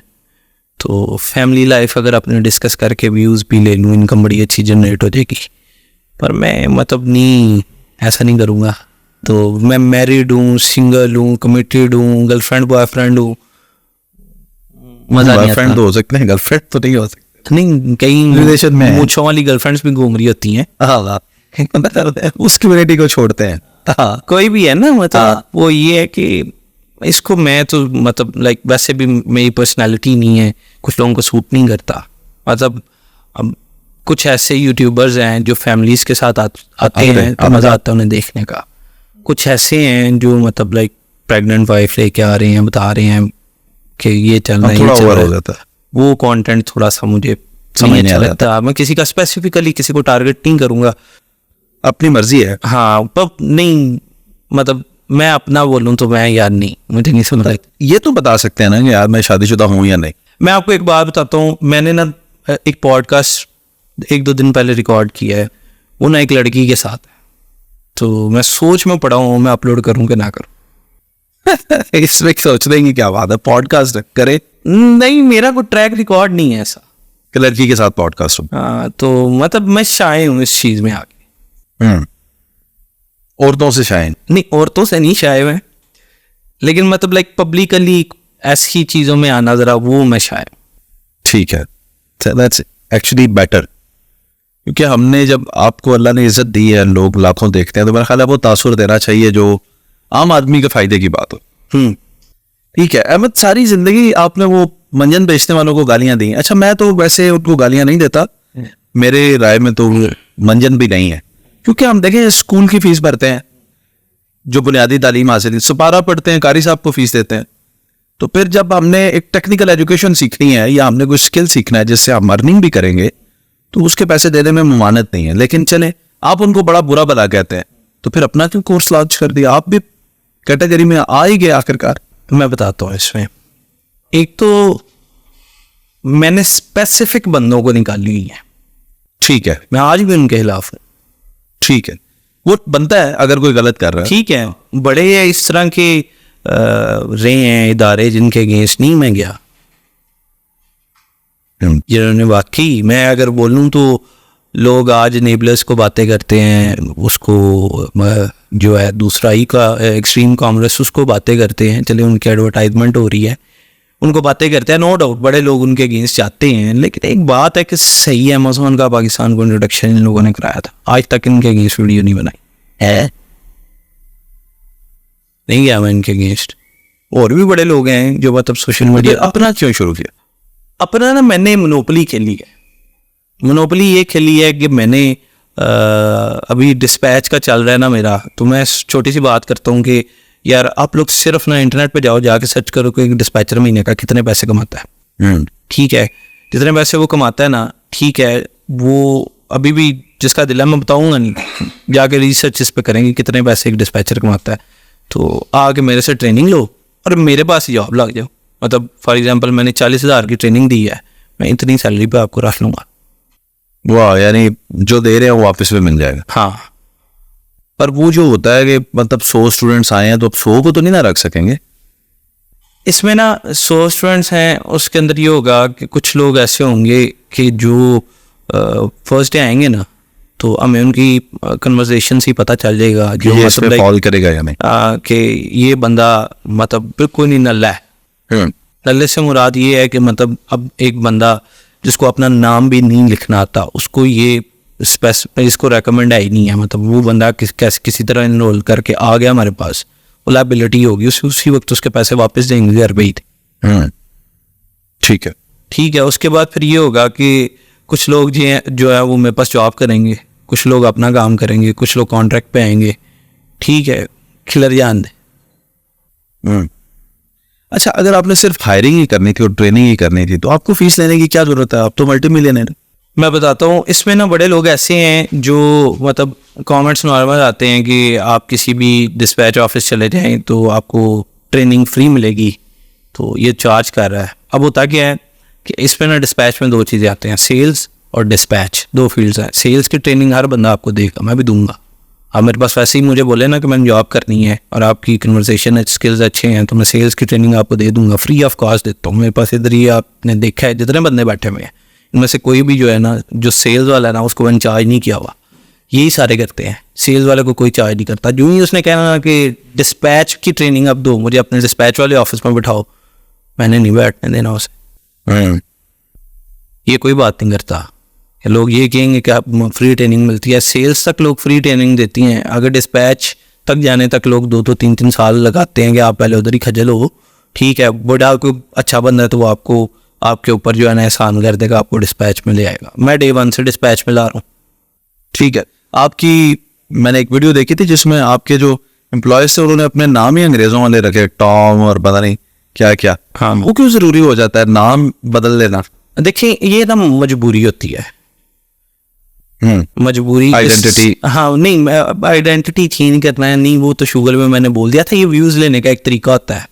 तो फैमिली लाइफ अगर आपने डिस्कस करके व्यूज़ भी ले लूँ, इनकम बड़ी अच्छी जनरेट हो जाएगी, पर मैं मतलब नहीं, ऐसा नहीं करूँगा। तो मैं मैरिड हूँ, सिंगल हूँ, कमिटेड हूँ, गर्लफ्रेंड बॉयफ्रेंड हूँ, मजा नहीं आता। तो हो सकते हैं, गर्लफ्रेंड तो नहीं हो सकते। नहीं, कहीं रिलेशन में मूंछों वाली गर्लफ्रेंड्स भी घूम रही होती हैं। उस कम्युनिटी को छोड़ते हैं। हाँ, कोई भी है ना, मतलब वो ये है कि इसको मैं तो मतलब लाइक वैसे भी मेरी पर्सनालिटी नहीं है, कुछ लोगों को सूट नहीं करता। मतलब अब कुछ ऐसे यूट्यूबर्स हैं जो फैमिलीज के साथ आते हैं तो मज़ा आता है उन्हें देखने का, कुछ ऐसे हैं जो मतलब लाइक प्रेग्नेंट वाइफ लेके आ रहे हैं, बता रहे हैं कि ये चल रहा है, ये चल रहा है, वो कंटेंट थोड़ा सा मुझे समझ नहीं आता। मैं किसी का स्पेसिफिकली किसी को टारगेट नहीं करूँगा, अपनी मर्जी है। हाँ, पर नहीं, मतलब मैं अपना बोलूँ तो मैं यार नहीं, मुझे नहीं समझ। ये तो बता सकते हैं ना कि यार मैं शादीशुदा हूँ या नहीं? मैं आपको एक बात बताता हूँ, मैंने ना एक पॉडकास्ट 1-2 दिन पहले रिकॉर्ड किया है, वो ना एक लड़की के साथ है, तो मैं सोच में पड़ा हूँ मैं अपलोड करूँ कि ना करूँ। इसमें सोच रहे हैं क्या बात है, पॉडकास्ट करे? नहीं, मेरा कोई ट्रैक रिकॉर्ड नहीं है ऐसा कि लड़की के साथ पॉडकास्ट हो। हाँ, तो मतलब मैं शाय हूँ इस चीज में आगे। औरतों से शायद नहीं, औरतों से नहीं शाय हुए, लेकिन मतलब लाइक पब्लिकली ऐसी चीजों में आना जरा वो मैं शाय। ठीक है, दैट्स एक्चुअली बेटर, क्योंकि हमने जब आपको अल्लाह ने इज्जत दी है, लोग लाखों देखते हैं, तो मेरा ख्याल है वो तासुर देना चाहिए जो आम आदमी के फायदे की बात हो। ठीक है अहमद, सारी जिंदगी आपने वो मंजन बेचने वालों को गालियां दी। अच्छा, मैं तो वैसे उनको गालियां नहीं देता, मेरे राय में तो मंजन भी नहीं है, क्योंकि हम देखें स्कूल की फीस भरते हैं, जो बुनियादी तालीम हासिल, सुपारा पढ़ते हैं, कारी साहब को फीस देते हैं, तो फिर जब हमने एक टेक्निकल एजुकेशन सीखनी है या हमने कोई स्किल सीखना है जिससे हम अर्निंग भी करेंगे, तो उसके पैसे देने में मुमानत नहीं है। लेकिन चले, आप उनको बड़ा बुरा भला कहते हैं, तो फिर अपना क्यों कोर्स लॉन्च कर दिया? आप भी कैटेगरी में आ ही गए आखिरकार। मैं बताता हूँ इसमें, एक तो मैंने स्पेसिफिक बंदों को निकाली हुई है। ठीक है, मैं आज भी उनके खिलाफ हूँ। ठीक है, वो बनता है अगर कोई गलत कर रहा है। ठीक है, बड़े इस तरह के रहे हैं इदारे जिनके अगेंस्ट नहीं मैं गया, जिन्होंने वाकई, मैं अगर बोलूँ तो लोग आज नेबलर्स को बातें करते हैं, उसको जो है दूसरा ही का एक्सट्रीम कॉमर्स उसको बातें करते हैं, चले उनकी एडवर्टाइजमेंट हो रही है, उनको बातें करते हैं, नो डाउट बड़े लोग उनके अगेंस्ट जाते हैं, लेकिन एक बात है कि सही अमेज़न का पाकिस्तान को इंट्रोडक्शन इन लोगों ने कराया था, आज तक इनके अगेंस्ट वीडियो नहीं बनाई है, नहीं गया मैं इनके अगेंस्ट। और भी बड़े लोग हैं जो मतलब सोशल मीडिया अपना क्यों शुरू किया? अपना ना, मैंने मोनोपोली खेली है। मोनोपोली ये खेली है कि मैंने अभी डिस्पैच का चल रहा है ना मेरा, तो मैं छोटी सी बात करता हूँ कि यार आप लोग सिर्फ ना इंटरनेट पे जाओ, जाके सर्च करो कि डिस्पैचर महीने का कितने पैसे कमाता है। ठीक है, जितने पैसे वो कमाता है ना, ठीक है, वो अभी भी जिसका दिल है मैं बताऊँगा नहीं, जाके रिसर्च इस पे करेंगे कितने पैसे एक डिस्पैचर कमाता है, तो आके मेरे से ट्रेनिंग लो और मेरे पास ही जॉब लग जाओ। मतलब फॉर एग्जांपल मैंने 40,000 की ट्रेनिंग दी है, मैं इतनी सैलरी पे आपको रख लूँगा। वाह, यानी जो दे रहे हैं वो वापस में मिल जाएगा। हाँ, पर वो जो होता है कि मतलब 100 स्टूडेंट्स आए हैं तो अब 100 को तो नहीं ना रख सकेंगे। इसमें ना 100 स्टूडेंट्स हैं, उसके अंदर ये होगा कि कुछ लोग ऐसे होंगे कि जो फर्स्ट डे आएंगे ना, तो हमें उनकी कन्वर्सेशन से ही पता चल जाएगा जो ये मतलब फॉल करेगा या नहीं, कि ये बंदा मतलब बिल्कुल नहीं नल्ला है। नल्ले से मुराद ये है कि मतलब अब एक बंदा जिसको अपना नाम भी नहीं लिखना आता, उसको ये इसको रेकमेंड ही नहीं है, मतलब वो बंदा किसी तरह इनरोल करके आ गया हमारे पास, वो लायबिलिटी होगी, उसी वक्त उसके पैसे वापस देंगे घर पे ही। ठीक है, ठीक है, उसके बाद फिर ये होगा कि कुछ लोग जो है वो मेरे पास जॉब करेंगे, कुछ लोग अपना काम करेंगे, कुछ लोग कॉन्ट्रैक्ट पे आएंगे। ठीक है, खिलर जान दे। अच्छा, अगर आपने सिर्फ हायरिंग ही करनी थी और ट्रेनिंग ही करनी थी तो आपको फीस लेने की क्या जरूरत है? आप तो मल्टी मिलियनर। मैं बताता हूँ, इसमें ना बड़े लोग ऐसे हैं जो मतलब कमेंट्स नॉर्मल आते हैं कि आप किसी भी डिस्पैच ऑफिस चले जाएं तो आपको ट्रेनिंग फ्री मिलेगी, तो ये चार्ज कर रहा है। अब होता क्या है कि इस पर ना डिस्पैच में दो चीज़ें आते हैं, सेल्स और डिस्पैच, दो फील्ड्स हैं। सेल्स की ट्रेनिंग हर बंदा आपको देगा, मैं भी दूंगा। आप मेरे पास वैसे ही मुझे बोले ना कि मैंने जॉब करनी है और आपकी कन्वर्सेशन स्किल्स अच्छे हैं, तो मैं सेल्स की ट्रेनिंग आपको दे दूंगा, फ्री ऑफ कॉस्ट देता हूँ। मेरे पास इधर ही आपने देखा है जितने बंदे बैठे हुए हैं, इनमें से कोई भी जो है ना, जो सेल्स वाला है ना, उसको मैंने चार्ज नहीं किया हुआ। यही सारे करते हैं, सेल्स वाले को कोई चार्ज नहीं करता। जो ही उसने कहना कि डिस्पैच की ट्रेनिंग अब दो, मुझे अपने डिस्पैच वाले ऑफिस में बिठाओ, मैंने नहीं बैठने देना उसे। ये कोई बात नहीं करता। लोग ये कहेंगे कि आप फ्री ट्रेनिंग मिलती है, सेल्स तक लोग फ्री ट्रेनिंग देती हैं, अगर डिस्पैच तक जाने तक लोग 2-2, 3-3 साल लगाते हैं कि आप पहले उधर ही खजल हो। ठीक है, बड़ा कोई अच्छा बंदा है तो वो आपको आपके ऊपर जो है ना एहसान कर देगा, आपको डिस्पैच में ले आएगा। मैं डे 1 से डिस्पैच में ला रहा हूँ। ठीक है, आपकी मैंने एक वीडियो देखी थी जिसमें आपके जो एम्प्लॉयज थे उन्होंने अपने नाम ही अंग्रेजों वाले रखे, टॉम और पता नहीं क्या क्या। हाँ, वो क्यों जरूरी हो जाता है नाम बदल लेना? देखिए ये ना मजबूरी होती है, मजबूरी, आइडेंटिटी। हाँ नहीं, आइडेंटिटी चेंज करना है नहीं, वो तो शुगर में मैंने बोल दिया था, ये व्यूज लेने का एक तरीका होता है।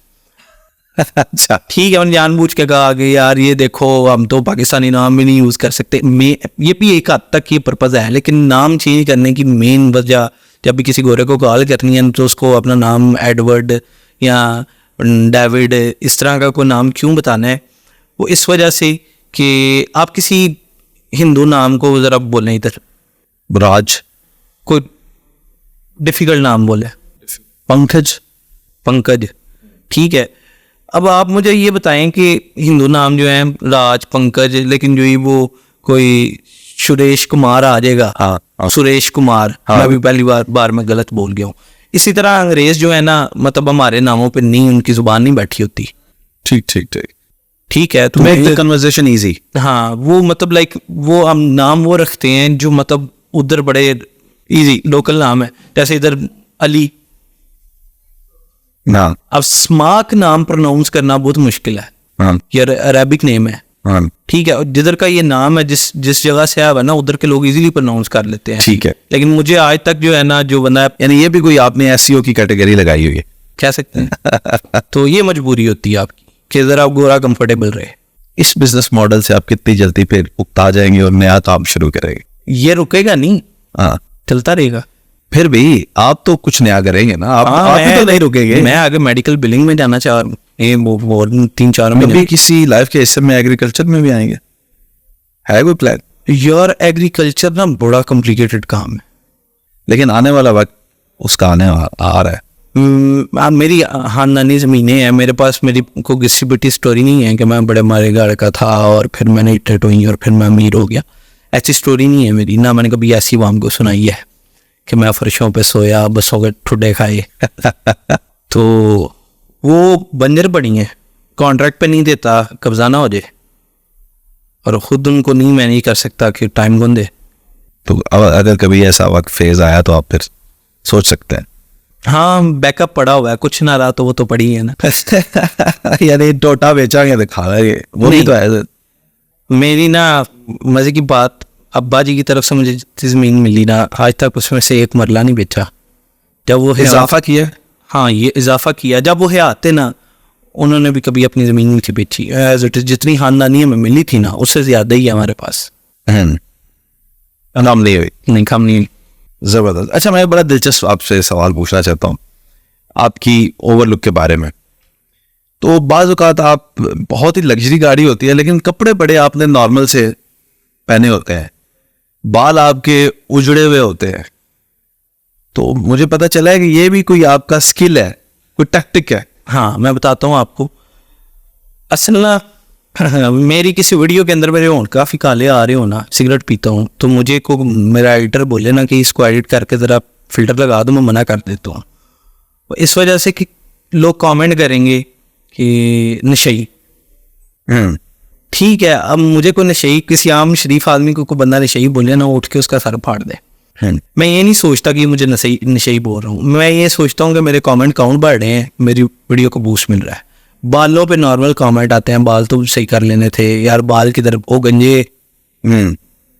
अच्छा, ठीक है, मैंने जानबूझ के कहा कि यार ये देखो हम तो पाकिस्तानी नाम भी नहीं यूज कर सकते। ये भी एक हद तक ये पर्पज है, लेकिन नाम चेंज करने की मेन वजह, जब भी किसी गोरे को कॉल करनी है तो उसको अपना नाम एडवर्ड या डेविड इस तरह का कोई नाम क्यों बताना है? वो इस वजह से कि आप किसी हिंदू नाम को ज़रा बोलें, इधर राज, कोई डिफिकल्ट नाम बोले, पंकज, ठीक है। अब आप मुझे ये बताएं कि हिंदू नाम जो है राज, पंकज, लेकिन जो ही वो कोई सुरेश कुमार आ जाएगा। हाँ। सुरेश कुमार, मैं भी पहली बार मैं गलत बोल गया हूँ। इसी तरह अंग्रेज जो है ना, मतलब हमारे नामों पे नहीं, उनकी जुबान नहीं बैठी होती। ठीक है, तो मेक द कन्वर्सेशन इजी। हाँ, वो मतलब लाइक वो हम नाम वो रखते हैं जो मतलब उधर बड़े इजी लोकल नाम है, जैसे इधर अली ना। अब स्मार्क नाम प्रोनाउंस करना बहुत मुश्किल है, ये अरेबिक नेम है। ठीक है, जिधर का ये नाम है, जिस जगह से आया है ना, उधर के लोग इजीली प्रोनाउंस कर लेते हैं। ठीक है, लेकिन मुझे आज तक जो है ना, जो बंदा, यानी ये भी कोई आपने एसईओ की कैटेगरी लगाई हुई है, कह सकते हैं। तो ये मजबूरी होती है आपकी कि जरा आप गोरा कंफर्टेबल रहे। इस बिजनेस मॉडल से आप कितनी जल्दी फिर उकता जाएंगे और नया काम शुरू करेंगे? ये रुकेगा नहीं, हाँ, चलता रहेगा। फिर भी आप तो कुछ नया करेंगे ना, आप भी तो नहीं रुकेंगे। मैं आगे मेडिकल बिलिंग में जाना चाह रहा हूँ, ये 3-4 महीने। किसी लाइफ के हिस्से में एग्रीकल्चर में भी आएंगे, है कोई प्लान? यार एग्रीकल्चर ना बड़ा कॉम्प्लिकेटेड काम है, लेकिन आने वाला वक्त उसका आ रहा है। मेरी खानदानी ज़मीनें हैं मेरे पास, मेरी को डिस्ट्रीब्यूटिव स्टोरी नहीं है कि मैं बड़े मारे घर का था और फिर मैंने इट्टेट हुई और फिर मैं अमीर हो गया। ऐसी स्टोरी नहीं है मेरी, ना मैंने कभी ऐसी वाम को सुनाई है कि मैं फर्शों पे सोया बसों के ठुड्डे खाए। तो वो बंजर पड़ी हैं, कॉन्ट्रैक्ट पे नहीं देता कब्जा ना हो जाए, और ख़ुद उनको नहीं मैं नहीं कर सकता कि टाइम कौन दे। तो अब अगर कभी ऐसा वक्त फेज आया तो आप फिर सोच सकते हैं। हाँ, बैकअप पड़ा हुआ है, कुछ ना रहा तो वो तो पड़ी है ना। यानी टोटा बेचांगे तो खा लेंगे, वो भी नहीं। तो है। मेरी ना मज़े की बात, अब्बा जी की तरफ से मुझे जितनी ज़मीन मिली ना, आज तक उसमें से एक मरला नहीं बेचा। जब वो इजाफा किया। हाँ, ये इजाफा किया। जब वो हयात थे ना, उन्होंने भी कभी अपनी ज़मीन नहीं थी बेची। एज इट इज़ जितनी खानदानी में मिली थी ना, उससे ज़्यादा ही है हमारे पास। नाम नहीं हुई। नहीं, कम नहीं। जबरदस्त। अच्छा, मैं बड़ा दिलचस्प आपसे सवाल पूछना चाहता हूँ आपकी ओवरलुक के बारे में। तो बाज़ औक़ात आप बहुत ही लग्जरी गाड़ी होती है लेकिन कपड़े बड़े आपने नॉर्मल से पहने होते हैं, बाल आपके उजड़े हुए होते हैं। तो मुझे पता चला है कि ये भी कोई आपका स्किल है, कोई टैक्टिक है। हाँ, मैं बताता हूँ आपको। असल ना मेरी किसी वीडियो के अंदर मेरे हों काफ़ी काले आ रहे हो ना, सिगरेट पीता हूँ, तो मुझे को मेरा एडिटर बोले ना कि इसको एडिट करके ज़रा फ़िल्टर लगा दो, मैं मना कर देता हूँ। इस वजह से कि लोग कमेंट करेंगे कि नशई। ठीक है, अब मुझे कोई नशई, किसी आम शरीफ आदमी को कोई बंदा नशई बोले ना, उठ के उसका सर फाड़ दे। मैं ये नहीं सोचता कि मुझे नशई बोल रहा हूँ, मैं ये सोचता हूँ कि मेरे कमेंट काउंट बढ़ रहे हैं, मेरी वीडियो को बूस्ट मिल रहा है। बालों पे नॉर्मल कमेंट आते हैं, बाल तो सही कर लेने थे यार, बाल किधर ओ गंजे,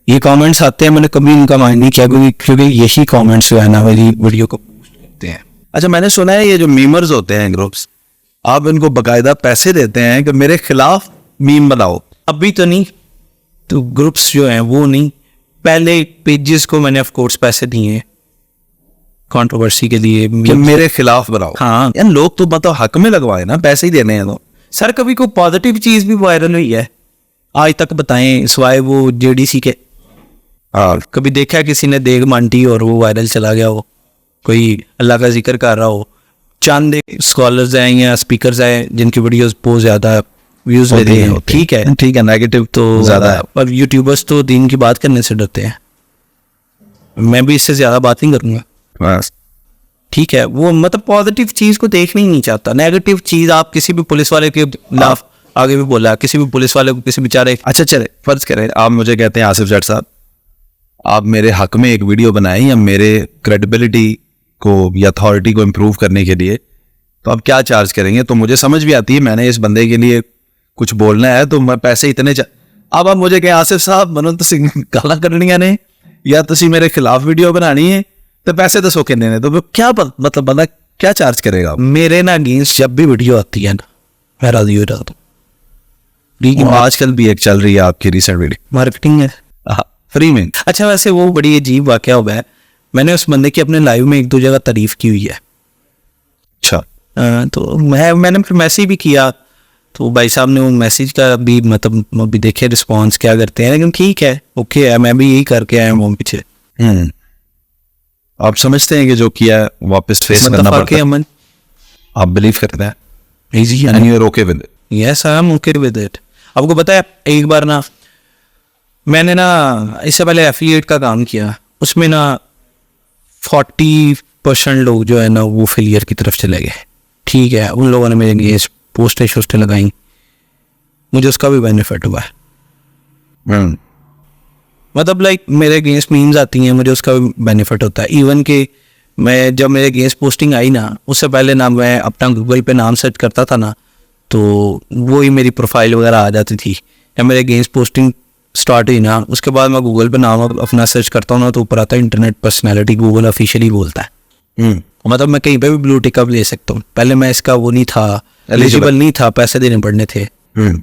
ये कमेंट्स आते हैं। मैंने कभी इनका माइंड नहीं किया क्योंकि यही कमेंट्स जो है ना मेरी वीडियो को बूस्ट करते हैं। अच्छा, मैंने सुना है ये जो मीमर्स होते हैं ग्रुप्स, आप इनको बकायदा पैसे देते हैं कि मेरे खिलाफ मीम बनाओ। अभी तो नहीं, तो ग्रुप्स जो हैं वो नहीं, पहले पेजेस को मैंने ऑफ कोर्स पैसे दिए कंट्रोवर्सी के लिए कि मेरे खिलाफ बनाओ। हाँ यार लोग तो मतलब हक में लगवाए ना, पैसे ही देने हैं तो। सर, कभी कोई पॉजिटिव चीज भी वायरल हुई है आज तक बताएं, सिवाय वो जेडीसी के? हाँ, कभी देखा है किसी ने देग मांटी और वो वायरल चला गया हो? कोई अल्लाह का जिक्र कर रहा हो? चंद स्कॉलर्स आए या स्पीकर्स आए जिनकी वीडियोस बहुत ज्यादा व्यूज लेते हैं, ठीक है, नेगेटिव तो ज्यादा है। पर यूट्यूबर्स तो दीन की बात करने से डरते हैं। मैं भी इससे ज्यादा बात नहीं करूंगा, बस ठीक है। वो मतलब पॉजिटिव चीज को देखना ही नहीं चाहता, नेगेटिव चीज आप किसी भी पुलिस वाले के खिलाफ, आगे भी बोला, किसी भी पुलिस वाले को किसी बेचारे। अच्छा चले, फर्ज करें आप मुझे कहते हैं आसिफ जट साहब, आप मेरे हक में एक वीडियो बनाएं या मेरे क्रेडिबिलिटी को या अथॉरिटी को इम्प्रूव करने के लिए, तो आप क्या चार्ज करेंगे? तो मुझे समझ भी आती है, मैंने इस बंदे के लिए कुछ बोलना है तो मैं पैसे इतने अब आप मुझे कहें आसिफ साहब मनो तुसी गाला करनियां ने या तुसी मेरे खिलाफ वीडियो बनानी है तो पैसे तो सो किन्ने ने, तो क्या मतलब बंदा क्या चार्ज करेगा? मेरे ना अगेंस्ट जब भी वीडियो आती है ना, मैं राजी हो जाता हूँ। आजकल भी एक चल रही है आपकी रिसेंट वीडियो, मार्केटिंग है फ्री में। अच्छा, वैसे वो बड़ी अजीब वाकया हुआ है, मैंने उस बंदे की अपने लाइव में एक दो जगह तारीफ की हुई है। अच्छा, तो मैंने फिर मैसेज भी किया, तो भाई साहब ने वो मैसेज का भी मतलब अभी देखे रिस्पांस क्या करते हैं, लेकिन ठीक है, ओके है, मैं भी यही करके आया हूँ पीछे। आप समझते हैं कि जो किया वापस फेस करना पड़ता है? अमन, आप बिलीव करते हैं? Easy and you are okay with it? Yes, I am okay with it. आपको पता है एक बार ना मैंने ना इससे पहले एफिलिएट का काम किया, उसमें ना 40% लोग जो है ना वो फेलियर की तरफ चले गए, ठीक है। उन लोगों ने मेरे अगेंस्ट पोस्टें शोस्टें लगाई, मुझे उसका भी बेनिफिट हुआ है। मतलब लाइक मेरे अगेंस्ट मीम्स आती हैं, मुझे उसका भी बेनिफिट होता है। इवन कि मैं जब मेरे अगेंस्ट पोस्टिंग आई ना, उससे पहले ना मैं अपना गूगल पे नाम सर्च करता था ना, तो वो ही मेरी प्रोफाइल वगैरह आ जाती थी। जब मेरे अगेंस्ट पोस्टिंग स्टार्ट हुई ना, उसके बाद मैं गूगल पे नाम अपना सर्च करता हूँ ना, तो ऊपर आता है इंटरनेट पर्सनैलिटी, गूगल ऑफिशियली बोलता है। मतलब मैं कहीं पे भी ब्लू टिक अप ले सकता हूँ। पहले मैं इसका वो नहीं था, एलिजिबल नहीं था, पैसे देने पड़ने थे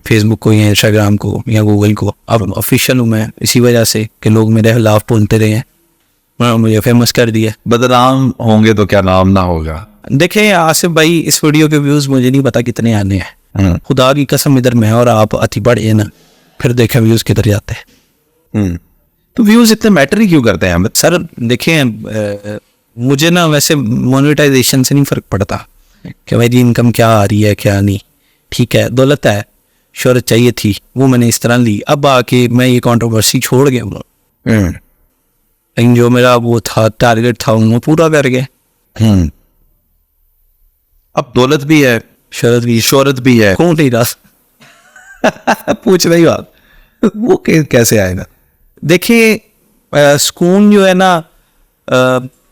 फेसबुक को या इंस्टाग्राम को या गूगल को। अब ऑफिशियल हूँ मैं, इसी वजह से कि लोग मेरे खिलाफ बोलते रहे हैं, मुझे फेमस कर दिया। बदनाम होंगे तो क्या नाम ना होगा। देखें आसिफ भाई, इस वीडियो के व्यूज मुझे नहीं पता कितने आने हैं, खुदा की कसम इधर मैं और आप अति बढ़े ना, फिर देखें व्यूज किधर जाते हैं। तो व्यूज इतने मैटर ही क्यों करते हैं? सर देखें, मुझे ना वैसे मोनेटाइजेशन से नहीं फ़र्क पड़ता कि भाई जी इनकम क्या आ रही है क्या नहीं, ठीक है दौलत है, शोहरत चाहिए थी, वो मैंने इस तरह ली, अब आके मैं ये कंट्रोवर्सी छोड़ गया हूँ, लेकिन जो मेरा वो था टारगेट था वो पूरा कर गया। अब दौलत भी है, शोहरत भी है, कौन नहीं रहा पूछ रही बात वो कैसे आएगा? देखिए सुकून जो है ना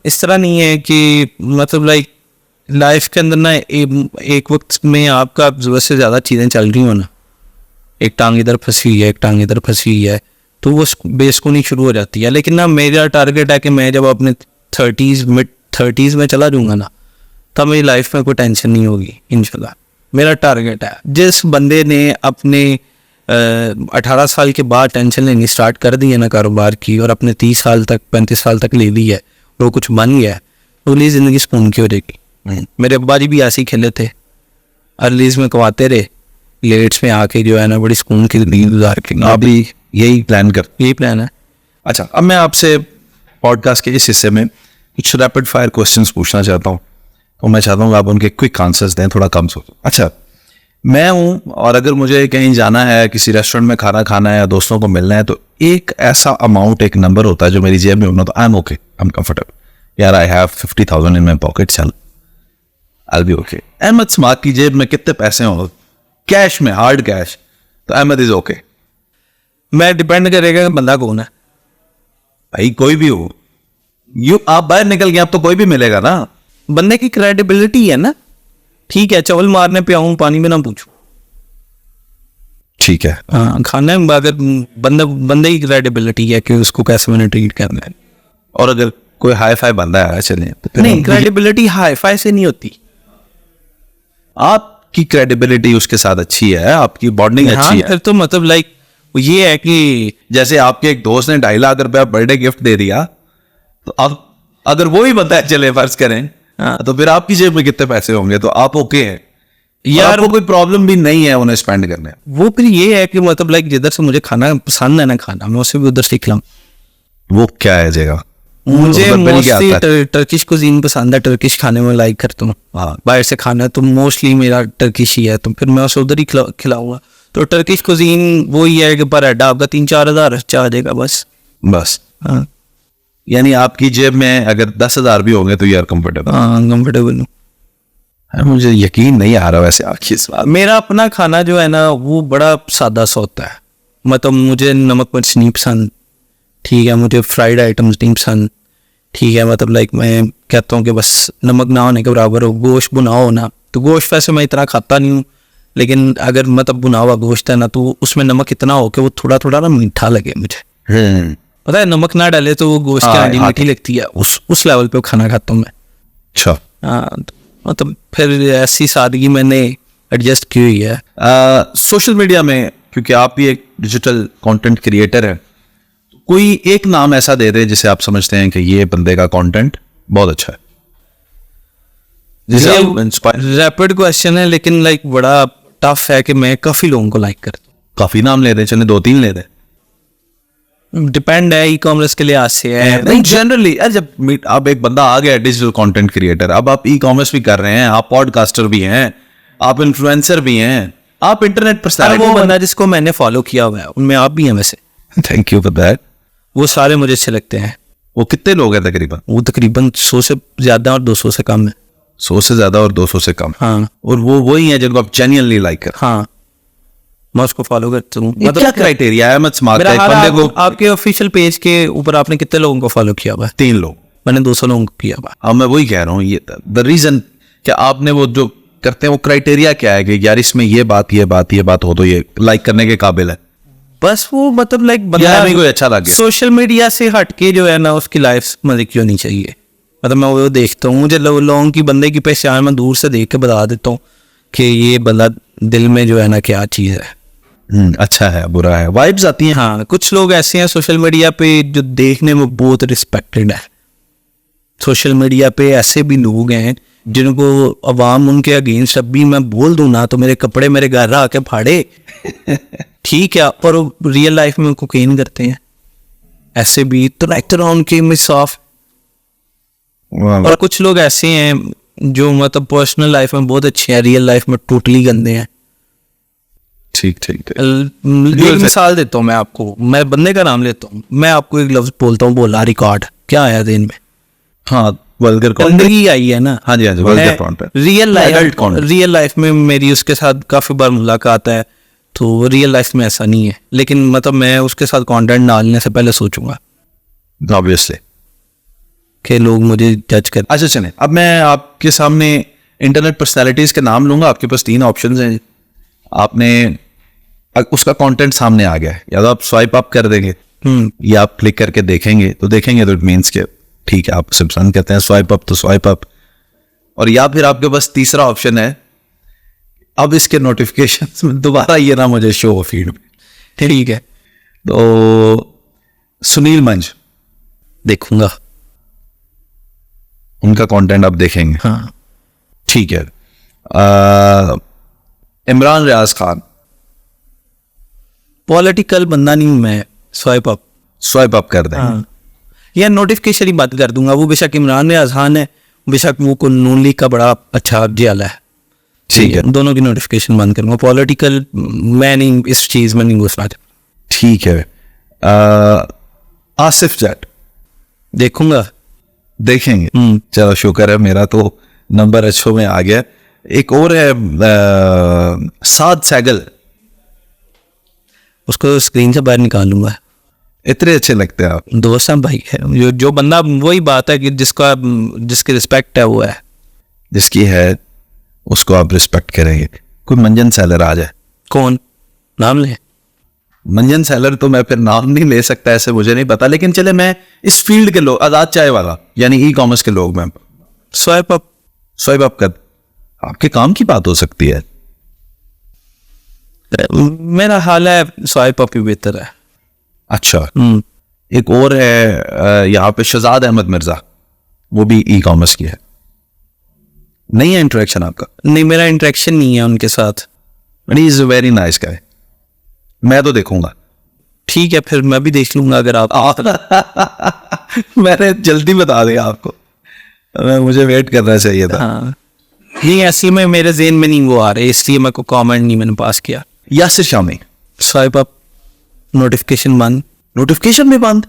इस तरह नहीं है कि मतलब लाइक लाइफ के अंदर ना एक वक्त में आपका ज़रूरत से ज़्यादा चीज़ें चल रही हो ना, एक टांग इधर फंसी हुई है, एक टांग इधर फंसी हुई है, तो वो बेसुकूनी शुरू हो जाती है। लेकिन ना मेरा टारगेट है कि मैं जब अपने 30s मिड 30s में चला जाऊँगा ना, तब मेरी लाइफ में कोई टेंशन नहीं होगी इंशाल्लाह। मेरा टारगेट है। जिस बंदे ने अपने 18 साल के बाद टेंशन लेनी स्टार्ट कर दी है ना कारोबार की, और अपने 30 साल तक 35 साल तक ले ली है, वो कुछ बन गया है, तो अगली ज़िंदगी सुकून की हो जाएगी। मेरे अब्बा जी भी ऐसे ही खेले थे, अर्लीज में कमाते रहे, लेट्स में आके जो है ना बड़ी सुकून की ज़िंदगी गुजार के अभी यही प्लान कर। यही प्लान है। अच्छा, अब मैं आपसे पॉडकास्ट के इस हिस्से में कुछ रैपिड फायर क्वेश्चंस पूछना चाहता हूँ, तो मैं चाहता हूँ आप उनके क्विक आंसर्स दें, थोड़ा कम सोचो। अच्छा, मैं हूँ और अगर मुझे कहीं जाना है, किसी रेस्टोरेंट में खाना खाना है या दोस्तों को मिलना है, तो एक ऐसा अमाउंट, एक नंबर होता है जो मेरी जेब में होना, तो I am okay, I am comfortable. यार I have 50,000 in my pocket, चल I be okay. Ahmed smart की जेब में कितने पैसे होंगे कैश में, हार्ड कैश, तो अहमद इज ओके। मैं डिपेंड करेगा कि बंदा कौन है। भाई कोई भी हो, आप बाहर निकल गए, आप तो कोई भी मिलेगा ना। बंदे की क्रेडिबिलिटी है ना, ठीक है चावल मारने पे आऊं, पानी में ना पूछूं, ठीक है। हाँ खाना में अगर बंदे की क्रेडिबिलिटी है कि उसको कैसे मैंने ट्रीट करना है। और अगर कोई हाई फाई बंदा है चलिए, तो नहीं, क्रेडिबिलिटी हाई फाई से नहीं होती। आपकी क्रेडिबिलिटी उसके साथ अच्छी है, आपकी बॉन्डिंग अच्छी है, फिर तो मतलब लाइक ये है कि जैसे आपके एक दोस्त ने 2.5 लाख रुपया बर्थडे गिफ्ट दे दिया, तो अब अगर वो ही बंदा है, चले फर्ज करें, तो फिर आपकी जेब में कितने पैसे होंगे, तो आप ओके हैं यार, वो कोई प्रॉब्लम भी नहीं है उन्हें स्पेंड करने। वो फिर ये है कि मतलब लाइक जिधर से मुझे खाना पसंद है ना, खाना मैं उससे भी उधर सीख लाऊं। वो क्या है जगह? मुझे मोस्टली टर्किश कुजीन पसंद है, टर्किश खाने में लाइक करता हूँ। हाँ, बाहर से खाना तो मोस्टली मेरा टर्किश ही है, तो फिर मैं उसे उधर ही खिलाऊंगा। तो टर्किश कुजीन वो ही है कि पर हेड आपका 3-4 हज़ार आ जाएगा बस। हाँ, यानी आपकी जेब में अगर 10,000 भी होंगे तो यार कंफर्टेबल। हाँ कंफर्टेबल हूँ। मुझे यकीन नहीं आ रहा वैसे आपकी इस बात। मेरा अपना खाना जो है ना वो बड़ा सादा सा होता है, मतलब मुझे नमक मिर्च नहीं पसंद, ठीक है, मुझे फ्राइड आइटम्स नहीं पसंद, ठीक है, मतलब लाइक मैं कहता हूँ कि बस नमक ना होने के बराबर हो। गोश्त बुना हो ना, तो गोश्त वैसे मैं इतना खाता नहीं हूँ, लेकिन अगर मतलब बुना हुआ गोश्त है ना, तो उसमें नमक इतना हो कि वो थोड़ा थोड़ा ना मीठा लगे मुझे। पता है, नमक ना डाले तो वो गोश्त की हांडी मीठी लगती है, उस लेवल पे खाना खाता हूँ मैं। अच्छा, हाँ, मतलब फिर ऐसी सादगी मैंने एडजस्ट की हुई है। सोशल मीडिया में, क्योंकि आप भी एक डिजिटल कंटेंट क्रिएटर हैं, कोई एक नाम ऐसा दे दे जिसे आप समझते हैं कि ये बंदे का कंटेंट बहुत अच्छा है, जिसे आप इंस्पायर। रैपिड क्वेश्चन है, लेकिन लाइक बड़ा टफ है कि मैं काफी लोगों को लाइक करता हूँ। काफी नाम ले दे, चले 2-3 ले दे। डिपेंड है, ई कॉमर्स के लिए आज से है। नहीं, जनरली जब अब एक बंदा आ गया डिजिटल कंटेंट क्रिएटर, अब आप ई कॉमर्स भी कर रहे हैं, आप पॉडकास्टर भी हैं, आप इन्फ्लुएंसर भी हैं, आप इंटरनेट पर वो बंदा जिसको मैंने फॉलो किया हुआ है उनमें आप भी हैं वैसे। Thank you for that. वो सारे मुझे अच्छे लगते हैं। वो कितने लोग हैं तकरीबन? वो तकरीबन 100 से ज्यादा और 200 से कम है। 100 से ज्यादा और 200 से कम। हाँ, और वो वही है जिनको आप जेन्युइनली लाइक कर। हाँ, मैं उसको फॉलो करता हूँ। मतलब क्या क्राइटेरिया है? बंदे को आपके ऑफिशियल पेज के ऊपर आपने कितने लोगों को फॉलो किया हुआ है? 3 लोग। मैंने 200 लोगों को किया हुआ। अब मैं वही कह रहा हूँ, ये द रीजन क्या आपने वो जो करते हैं वो क्राइटेरिया क्या है कि यार इसमें ये बात हो तो ये लाइक करने के काबिल है? बस वो मतलब लाइक बंदा कोई अच्छा लग गया। सोशल मीडिया से हटके जो है ना उसकी लाइफ मजे क्यों नहीं चाहिए, मतलब मैं वो देखता हूँ। मुझे लोगों की बंदे की पहचान मैं दूर से देख के बता देता हूँ कि ये बंदा दिल में जो है ना क्या चीज़ है, अच्छा है बुरा है, वाइब्स आती हैं। हाँ, कुछ लोग ऐसे हैं सोशल मीडिया पे जो देखने में बहुत रिस्पेक्टेड है। सोशल मीडिया पे ऐसे भी लोग हैं जिनको अवाम उनके अगेंस्ट अब भी मैं बोल दूं ना तो मेरे कपड़े मेरे घर आके फाड़े ठीक है, पर वो रियल लाइफ में कोकेन करते हैं। ऐसे भी तो उनकी इमेज साफ, और कुछ लोग ऐसे हैं जो मतलब पर्सनल लाइफ में बहुत अच्छे हैं, रियल लाइफ में टोटली गंदे हैं। ठीक ठीक ठीक। एक मिसाल देता हूँ मैं आपको, मैं बंदे का नाम लेता हूँ, मैं आपको एक लफ्ज बोलता हूँ, बोला रिकॉर्ड, क्या आया दिन में? हाँ, वल्गर गंदगी आई है ना। हाँ जी, हाँ जी, वल्गर कंटेंट। रियल लाइफ में मेरी उसके साथ काफी बार मुलाकात है, तो रियल लाइफ में ऐसा नहीं है, लेकिन मतलब मैं उसके साथ कंटेंट डालने से पहले सोचूंगा ऑब्वियसली कि लोग मुझे जज कर। अच्छा चलें, अब मैं आपके सामने इंटरनेट पर्सनालिटीज के नाम लूंगा। आपके पास 3 ऑप्शंस हैं। आपने उसका कंटेंट सामने आ गया है, या तो आप स्वाइप अप कर देंगे या आप क्लिक करके देखेंगे, तो इट मीन्स के ठीक है, आप उसे पसंद करते हैं, स्वाइप अप तो स्वाइप अप। और या फिर आपके पास तीसरा ऑप्शन है, अब इसके नोटिफिकेशंस में दोबारा ये ना मुझे शो हो फीड में। ठीक है, तो सुनील मंज, देखूंगा उनका कंटेंट आप देखेंगे। हाँ। ठीक है। इमरान रियाज खान, पॉलिटिकल बंदा नहीं हूं मैं, स्वाइप अप कर देंगे। हाँ। या नोटिफिकेशन ही बंद कर दूंगा। वो बेशक इमरान रियाज खान है, बेशक वो नून लीग का बड़ा अच्छा जियाला है, ठीक है, दोनों की नोटिफिकेशन बंद करूंगा। पॉलिटिकल मैं नहीं, इस चीज में नहीं घुसना चाहता। ठीक है। आसिफ जट, देखूंगा, देखेंगे। चलो शुक्र है, मेरा तो नंबर अच्छों में आ गया। एक और है साद सैगल, उसको स्क्रीन से बाहर निकाल लूंगा। इतने अच्छे लगते हैं आप। दोस्त हैं भाई है, जो बंदा, वही बात है कि जिसकी रिस्पेक्ट है वो है, जिसकी है उसको आप रिस्पेक्ट करेंगे। कोई मंजन सेलर आ जाए। कौन नाम ले? मंजन सेलर तो मैं फिर नाम नहीं ले सकता, ऐसे मुझे नहीं पता, लेकिन चले मैं इस फील्ड के लोग, आजाद चाय वाला यानी ई कॉमर्स के लोग, मैं स्वाइप अप कर, आपके काम की बात हो सकती है। मेरा हाल है, स्वाइप अप ही बेहतर है। अच्छा। एक और है यहाँ पे शहजाद अहमद मिर्जा, वो भी ई कॉमर्स की है। नहीं है इंटरेक्शन आपका? नहीं, मेरा इंटरेक्शन नहीं है उनके साथ। He is very nice guy, मैं तो देखूंगा। ठीक है, फिर मैं भी देख लूंगा अगर आप मैंने जल्दी बता दिया आपको, मुझे वेट करना चाहिए था। हाँ। नहीं, असल में मेरे जेहन में नहीं वो आ रहे, इसलिए मेरे को कमेंट नहीं मैंने पास किया। Yasir Shami, swipe up, notification बंद। नोटिफिकेशन में बंद।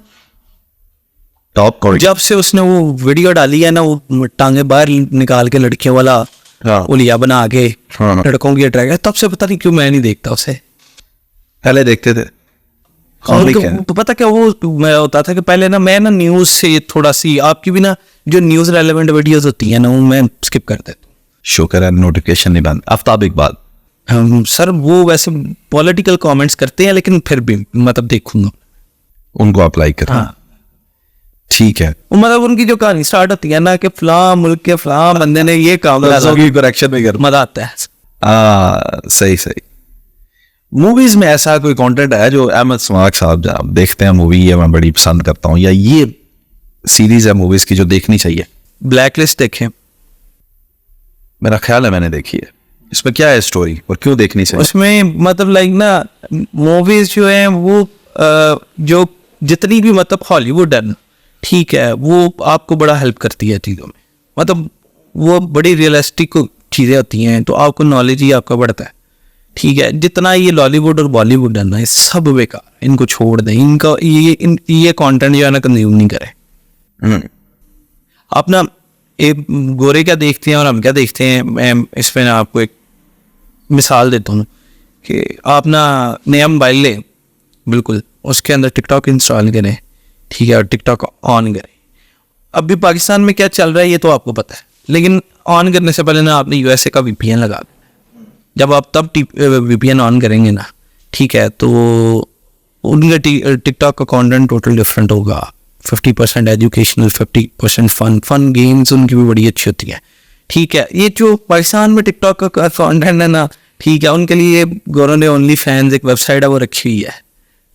टॉप कॉल, जब से उसने वो वीडियो डाली है ना, वो टांगे बाहर निकाल के लड़कियों वाला उलिया बना के लड़कों की अट्रैक्ट, तब से पता नहीं क्यों मैं नहीं देखता उसे। पहले देखते थे। तो पता क्या वो मैं होता था कि पहले ना मैं ना न्यूज से थोड़ा सी, आपकी भी ना जो न्यूज रेलेवेंट वीडियोस होती है ना, वो मैं स्किप कर देता हूँ। शुक्र है नोटिफिकेशन नहीं बंद। आफ्ताब इकबाल, सर वो वैसे पॉलिटिकल कमेंट्स करते हैं, लेकिन फिर भी मतलब देखूंगा, उनको अप्लाई कर। हाँ। ठीक है। मतलब उनकी जो कहानी स्टार्ट होती है ना कि फलां मुल्क के फलां बंदे ने ये काम करेक्शन में कर, मजा आता है। सही सही। मूवीज में ऐसा कोई कंटेंट है जो अहमद समाक साहब आप देखते हैं मूवी, ये मैं बड़ी पसंद करता हूँ, या ये सीरीज है मूवीज की जो देखनी चाहिए? ब्लैकलिस्ट देखें, मेरा ख्याल है मैंने देखी है। इसमें क्या है स्टोरी और क्यों देखनी चाहिए? उसमें मतलब लाइक ना मूवीज जो है वो जो जितनी भी मतलब हॉलीवुड है, ठीक है, वो आपको बड़ा हेल्प करती है चीज़ों में, मतलब वो बड़ी रियलिस्टिक चीज़ें होती हैं, तो आपको नॉलेज ही आपका बढ़ता है। ठीक है, जितना ये लॉलीवुड और बॉलीवुड है ना, ये सब बेकार, इनको छोड़ दें, इनका ये कंटेंट जो है ना कंज्यूम नहीं करें। आप ना एक गोरे क्या देखते हैं और हम क्या देखते हैं, मैं इस पर ना आपको एक मिसाल देता हूँ कि आप ना नया मोबाइल लें, बिल्कुल उसके अंदर टिकटॉक इंस्टॉल करें, ठीक है, और टिकटॉक ऑन करें। अभी पाकिस्तान में क्या चल रहा है ये तो आपको पता है, लेकिन ऑन करने से पहले ना आपने यूएसए का वीपीएन लगा दें। जब आप तब वीपीएन ऑन करेंगे ना, ठीक है, तो उनका टिकटॉक का कंटेंट टोटल डिफरेंट होगा। 50% एजुकेशनल, 50% फन गेम्स उनकी भी बड़ी अच्छी होती है। ठीक है, ये जो पाकिस्तान में टिकटॉक का कंटेंट है ना, ठीक है, उनके लिए गौरव ने ओनली फैंस एक वेबसाइट है वो रखी हुई है।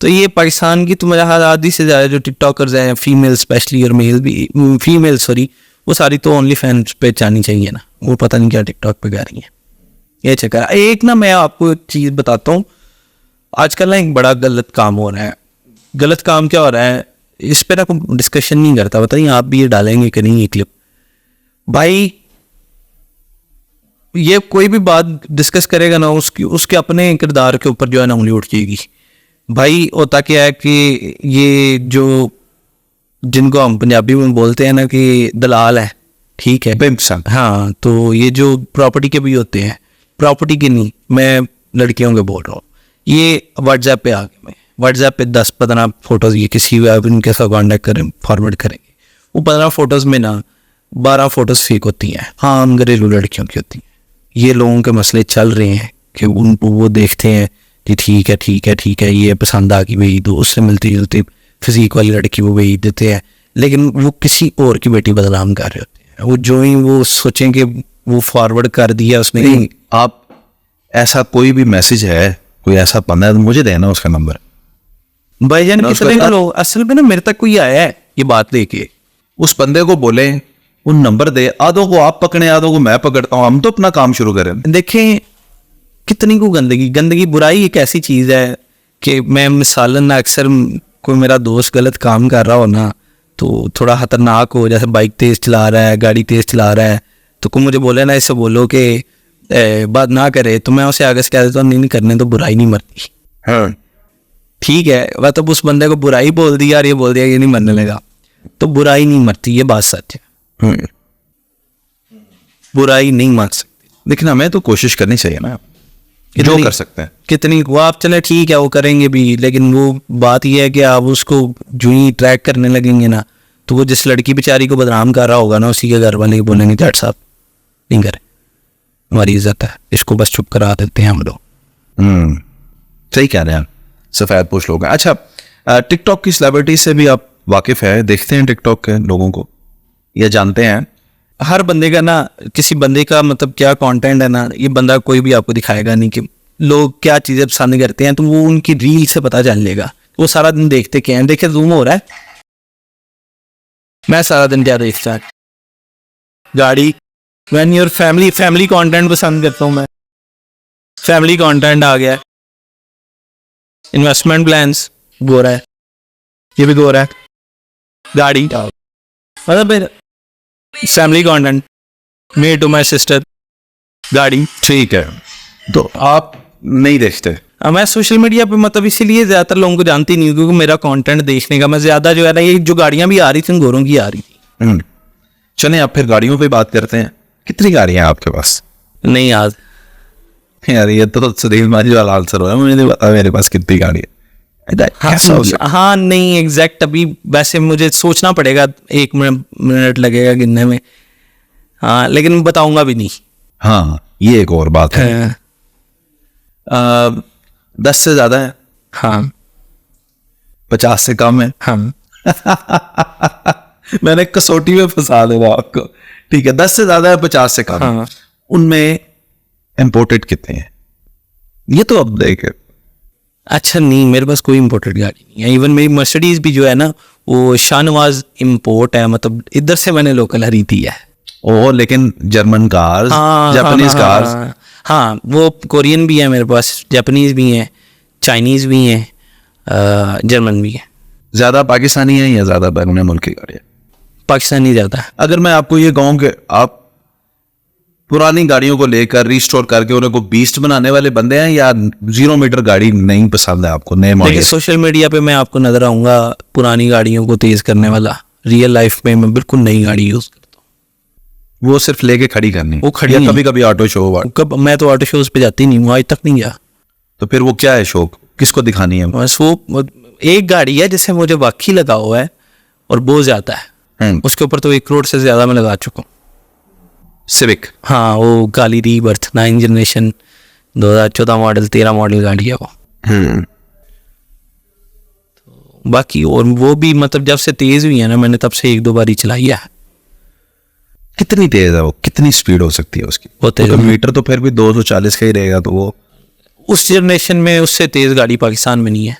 तो ये पाकिस्तान की तो मेरा हाल आधी से ज़्यादा जो टिकटॉकर्स हैं, फीमेल स्पेशली और मेल भी, फीमेल सॉरी, वो सारी तो ओनली फैंस पे जानी चाहिए ना, वो पता नहीं क्या टिकटॉक पे गा रही है। ये चक्कर। एक ना मैं आपको एक चीज़ बताता हूँ, आजकल ना एक बड़ा गलत काम हो रहा है। गलत काम क्या हो रहा है, इस पर ना कोई डिस्कशन नहीं करता, बताइए आप भी ये डालेंगे कि नहीं ये क्लिप। भाई ये कोई भी बात डिस्कस करेगा ना उसके अपने किरदार के ऊपर जो है ना उंगली उठ जाएगी। भाई होता क्या है कि ये जो जिनको हम पंजाबी में बोलते हैं ना कि दलाल है, ठीक है, हाँ, तो ये जो प्रॉपर्टी के भी होते हैं, प्रॉपर्टी के नहीं, मैं लड़कियों के बोल रहा हूँ, ये व्हाट्सएप पे आ गए, मैं व्हाट्सएप पे 10-15 फोटोज़ ये किसी इनके साथ कॉन्टेक्ट करें, फॉरवर्ड करेंगे, वो 15 फोटोज़ में ना 12 फोटोज़ फेक होती हैं, हाँ घरेलू लड़कियों की होती हैं। ये लोगों के मसले चल रहे हैं कि उनको वो देखते हैं कि ठीक है ठीक है ठीक है, ये पसंद आ गई भाई, तो उससे मिलती जुलती फिजिक वाली लड़की वो भेज देते हैं, लेकिन वो किसी और की बेटी बदनाम कर रहे होते हैं। वो जो ही वो सोचें कि वो फॉरवर्ड कर दिया उसने, नहीं, आप ऐसा कोई भी मैसेज है, कोई ऐसा बंदा है तो मुझे देना उसका नंबर। भाईजान कितने लोग असल में ना मेरे तक कोई आया है ये बात लेके, उस बंदे को बोले वो नंबर दे, आधों को आप पकड़े आधों को मैं पकड़ता हूँ, हम तो अपना काम शुरू करें। देखें कितनी को गंदगी बुराई एक ऐसी चीज़ है कि मैं मिसालन अक्सर कोई मेरा दोस्त गलत काम कर रहा हो ना तो थोड़ा खतरनाक हो, जैसे बाइक तेज़ चला रहा है, गाड़ी तेज़ चला रहा है, तो कोई मुझे बोले ना, इससे बोलो कि बात ना करे, तो मैं उसे आगे से कह देता हूँ नहीं करने तो बुराई नहीं मरती। हाँ ठीक है, वह तो उस बंदे को बुराई बोल दिया और ये बोल दिया ये नहीं मरने लगा, तो बुराई नहीं मरती, ये बात सच है, बुराई नहीं मर सकती। लेकिन हमें तो कोशिश करनी चाहिए ना, जो कर सकते हैं। कितनी वो आप चले ठीक है वो करेंगे भी, लेकिन वो बात ये है कि आप उसको जो ही ट्रैक करने लगेंगे ना, तो वो जिस लड़की बेचारी को बदनाम कर रहा होगा ना, उसी के घर वाले बोलेंगे डैड साहब नहीं करे, हमारी इज्जत है, इसको बस चुप करा देते हैं हम लोग। सही कह रहे हैं, सफेद पोश लोग हैं। अच्छा, टिकटॉक की सेलिब्रिटी से भी आप वाकिफ है, देखते हैं टिकटॉक के लोगों को या जानते हैं? हर बंदे का ना, किसी बंदे का मतलब क्या कंटेंट है ना, ये बंदा कोई भी आपको दिखाएगा नहीं कि लोग क्या चीज़ें पसंद करते हैं, तो वो उनकी रील से पता चल लेगा। वो सारा दिन देखते क्या हैं, देखे जूम हो रहा है, मैं सारा दिन क्या देखता है, गाड़ी, व्हेन योर फैमिली कंटेंट पसंद करता हूँ मैं, फैमिली कंटेंट आ गया, इन्वेस्टमेंट प्लान्स गोरा है, ये भी गोरा है, गाड़ी, मतलब family content, me to my sister, गाड़ी। ठीक है, तो आप नहीं देखते? मैं सोशल मीडिया पे मतलब इसीलिए ज़्यादातर लोगों को जानती नहीं हूँ, क्योंकि मेरा कंटेंट देखने का मैं ज़्यादा जो है ना, ये जो गाड़ियाँ भी आ रही थी गोरों की आ रही थी। चलें अब फिर गाड़ियों पे बात करते हैं। कितनी गाड़ियाँ हैं आपके पास? नहीं याद यार ये तो सुधीर मांझी वाला आंसर हो रहा है, मुझे नहीं पता मेरे पास कितनी गाड़ी है। हाँ नहीं एग्जैक्ट अभी वैसे मुझे सोचना पड़ेगा, 1 मिनट लगेगा गिनने में, हाँ लेकिन बताऊंगा भी नहीं। हाँ ये एक और बात है। 10 से ज्यादा है? हाँ। 50 से कम है? हाँ। मैंने कसौटी में फंसा देगा आपको। ठीक है, 10 से ज्यादा है, 50 से कम। हाँ। उनमें इंपोर्टेड कितने हैं ये तो अब देखे। अच्छा नहीं, मेरे पास कोई इम्पोर्टेड गाड़ी नहीं है। इवन मेरी मर्सिडीज भी जो है ना वो शाहनवाज इम्पोर्ट है, मतलब इधर से मैंने लोकल खरीदी है। ओ लेकिन जर्मन कार्स, जापानीज कार्स? हाँ वो कोरियन भी है मेरे पास, जापानीज भी हैं, चाइनीज भी हैं, जर्मन भी है। ज्यादा पाकिस्तानी है या ज्यादा बैरून मुल्क की गाड़ी है? पाकिस्तानी ज़्यादा है। अगर मैं आपको ये कहूँ कि आप पुरानी गाड़ियों को लेकर रिस्टोर करके उनको बीस्ट बनाने वाले बंदे हैं, या 0 मीटर गाड़ी नहीं पसंद है आपको, नए मॉडल? देखिए सोशल मीडिया पे मैं आपको नजर आऊंगा पुरानी गाड़ियों को तेज करने वाला, रियल लाइफ में मैं बिल्कुल नई गाड़ी यूज करता हूँ। वो सिर्फ लेके खड़ी करनी? वो खड़ी कभी कभी ऑटो शो? कब मैं तो ऑटो शोज पे जाती नहीं हूँ, आज तक नहीं गया। तो फिर वो क्या है शौक, किसको दिखानी है? बस वो एक गाड़ी है जिससे मुझे वाकई लगा हुआ है और बोझ आता है, उसके ऊपर तो 1 करोड़ से ज्यादा मैं लगा चुका हूँ। सिविक? हाँ वो काली रीबर्थ 9 जनरेशन 2014 मॉडल 13 मॉडल गाड़ी है वो। तो बाकी और वो भी मतलब जब से तेज हुई है ना मैंने तब से 1-2 बार ही चलाई है। कितनी तेज है वो, कितनी स्पीड हो सकती है उसकी? वो तेज मीटर तो फिर भी 240 का ही रहेगा, तो वो उस जनरेशन में उससे तेज गाड़ी पाकिस्तान में नहीं है।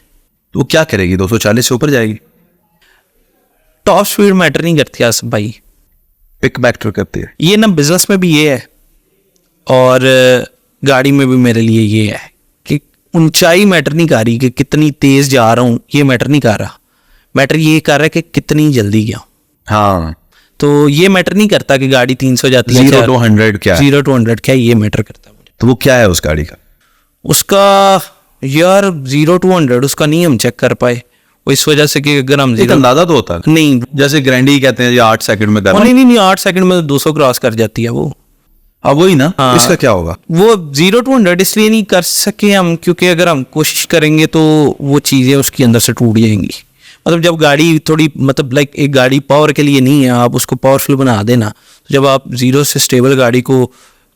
तो वो क्या करेगी, 240 से ऊपर जाएगी? टॉप स्पीड मैटर नहीं करती आसिफ भाई, पिक मैटर करती है। ये ना बिजनेस में भी ये है और गाड़ी में भी मेरे लिए ये है कि ऊंचाई मैटर नहीं कर रही कि कितनी तेज जा रहा हूँ, ये मैटर नहीं कर रहा, मैटर ये कर रहा है कि कितनी जल्दी गया हूँ। हाँ तो तो ये मैटर नहीं करता कि गाड़ी 300 जाती है 0 to 100 क्या है? 0 to 100 क्या है, ये मैटर करता है मुझे। तो वो क्या है उस गाड़ी का? उसका यार 0 to 100 उसका नहीं हम चेक कर पाए, वो इस वजह से कि अगर हम एक 0 अंदाजा तो होता है, नहीं जैसे ग्रैंडी कहते हैं, ये 8 सेकंड में करना। नहीं 8 सेकंड में 200 क्रॉस कर जाती है वो। अब वही ना, हाँ। इसका क्या होगा? वो 0 to 100 इसलिए नहीं कर सके हम क्योंकि अगर हम कोशिश करेंगे तो वो चीज़ें उसके अंदर से टूट जाएंगी। मतलब जब गाड़ी थोड़ी मतलब लाइक एक गाड़ी पावर के लिए नहीं है, आप उसको पावरफुल बना देना, तो जब आप 0 से स्टेबल गाड़ी को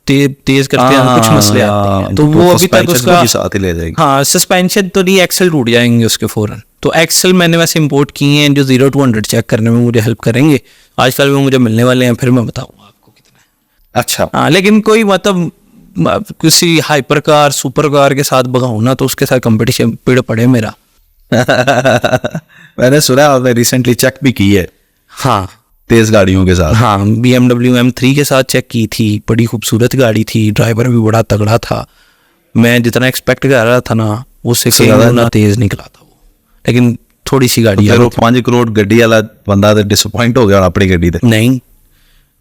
तेज करते हैं कुछ मसले आते हैं, तो वो अभी तक उसका साथ ही ले जाएगी। हाँ सस्पेंशन तो नहीं, एक्सेल टूट जाएंगे उसके फौरन। तो एक्सेल मैंने वैसे इंपोर्ट किए हैं जो 0 to 100 चेक करने में मुझे हेल्प करेंगे। आजकल वो मुझे मिलने वाले हैं, फिर मैं बताऊंगा आपको कितना है। अच्छा। हाँ लेकिन कोई मतलब किसी हाइपर कार सुपर कार के साथ भगाऊं ना तो उसके साथ कंपटीशन पीड़ पड़े मेरा। मैंने सुना आपने रिसेंटली चेक भी की है हाँ तेज गाड़ियों के साथ। हाँ BMW M3 के साथ चेक की थी, बड़ी खूबसूरत गाड़ी थी, ड्राइवर भी बड़ा तगड़ा था, मैं जितना एक्सपेक्ट कर रहा था ना उससे कहीं गुना तेज निकला था वो, लेकिन थोड़ी सी गाड़ी तो 5 करोड़ गड्डी वाला बंदा तो डिसअपॉइंट हो गया अपनी गड्डी से। नहीं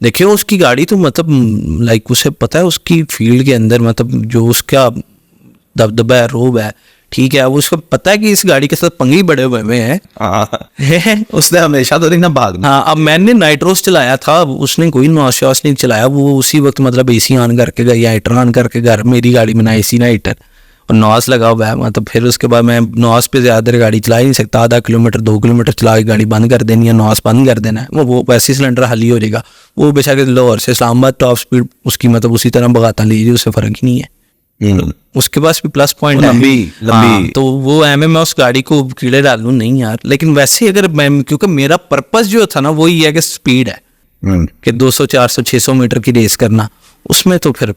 देखिए उसकी गाड़ी तो मतलब लाइक उसे पता है उसकी फील्ड के अंदर मतलब जो उसका दबदबा है, रोब है, ठीक है, वो उसको पता है कि इस गाड़ी के साथ पंगे बड़े हुए हैं। उसने हमेशा तो नहीं ना भागना। हाँ अब मैंने नाइट्रोस चलाया था, उसने कोई नॉस शॉस नहीं चलाया, वो उसी वक्त मतलब एसी ऑन करके गया या हीटर ऑन करके घर, मेरी गाड़ी में ना एसी ना हीटर और नॉस लगा हुआ है, मतलब फिर उसके बाद मैं नॉस पे ज़्यादा देर गाड़ी चला ही नहीं सकता, आधा किलोमीटर 2 किलोमीटर चला के गाड़ी बंद कर देनी है, नॉस बंद कर देना है, वो वैसे सिलेंडर खाली हो जाएगा। वो बेशक लाहौर से इस्लामाबाद टॉप स्पीड उसकी मतलब उसी तरह भगाता लीजिए, उससे फ़र्क ही नहीं है। उसके पास भी प्लस पॉइंट है लंबी हाँ, तो वो मैं उस गाड़ी को कीड़े डालूं नहीं यार, लेकिन वैसे अगर मैं क्योंकि मेरा पर्पस जो था ना वो ये है कि स्पीड है कि 200 400 600 मीटर की रेस करना, उसमें तो फिर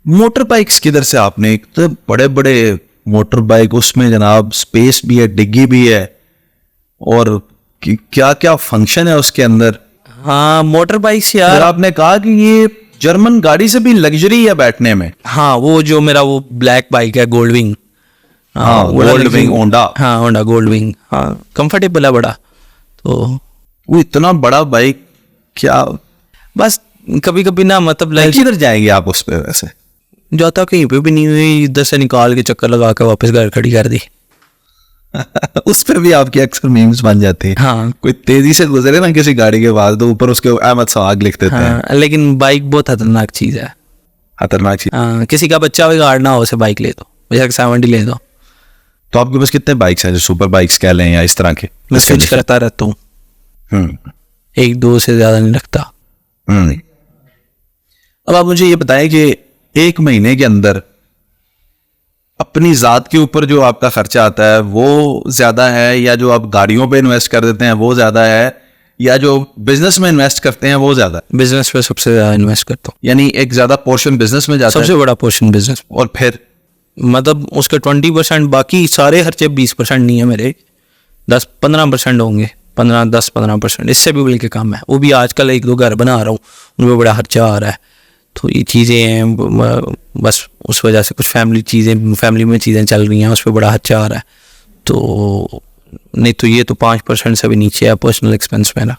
मोटर बाइक्स किधर से आपने, एक तो बड़े बड़े मोटर बाइक, उसमें जनाब स्पेस भी है, डिग्गी भी है, और क्या क्या फंक्शन है उसके अंदर। हाँ मोटर बाइक्स फिर यार, आपने कहा कि ये जर्मन गाड़ी से भी लग्जरी है बैठने में। हाँ वो जो मेरा वो ब्लैक बाइक है गोल्ड विंग, हाँ गोल्ड विंग होंडा, हाँ होंडा गोल्ड विंग, हाँ कंफर्टेबल है बड़ा, तो वो इतना बड़ा बाइक क्या बस कभी कभी ना मतलब लाइक किधर जाएंगे आप उस पे? वैसे जाता कहीं पे भी नहीं हुई, इधर से निकाल के चक्कर लगा के वापस घर खड़ी कर दी। उस पे भी आपकी अक्सर मीम्स बन जाती है। हाँ कोई तेजी से गुजरे ना किसी गाड़ी के बाद तो ऊपर उसके अहमद सवाग लिख देते हैं। हाँ लेकिन बाइक बहुत खतरनाक चीज है। खतरनाक चीज। हाँ किसी का बच्चा बिगाड़ना हो उसे बाइक ले दो, बेशक 70 ले दो। तो आपके पास कितने बाइक्स हैं जो सुपर बाइक्स कह लें या इस तरह के? मैं स्विच करता रहता हूँ, एक दो से ज्यादा नहीं रखता। अब आप मुझे ये बताएं कि एक महीने के अंदर अपनी जात के ऊपर जो आपका खर्चा आता है वो ज्यादा है, या जो आप गाड़ियों पे इन्वेस्ट कर देते हैं वो ज्यादा है, या जो बिजनेस में इन्वेस्ट करते हैं वो ज्यादा है? बिजनेस पे सबसे ज्यादा इन्वेस्ट करता हूँ, यानी एक ज्यादा पोर्शन बिजनेस में जाता है, सबसे बड़ा पोर्शन बिजनेस, और फिर मतलब उसके 20%, बाकी सारे खर्चे 20% नहीं है मेरे, 10-15% होंगे, 10-15%, इससे भी बल्कि कम है। वो भी आजकल 1-2 घर बना रहा हूँ उनमें बड़ा खर्चा आ रहा है, तो ये चीज़ें हैं बस उस वजह से, कुछ फैमिली में चीज़ें चल रही हैं उस पर बड़ा खर्चा आ रहा है, तो नहीं तो ये तो 5% से भी नीचे है पर्सनल एक्सपेंस मेरा।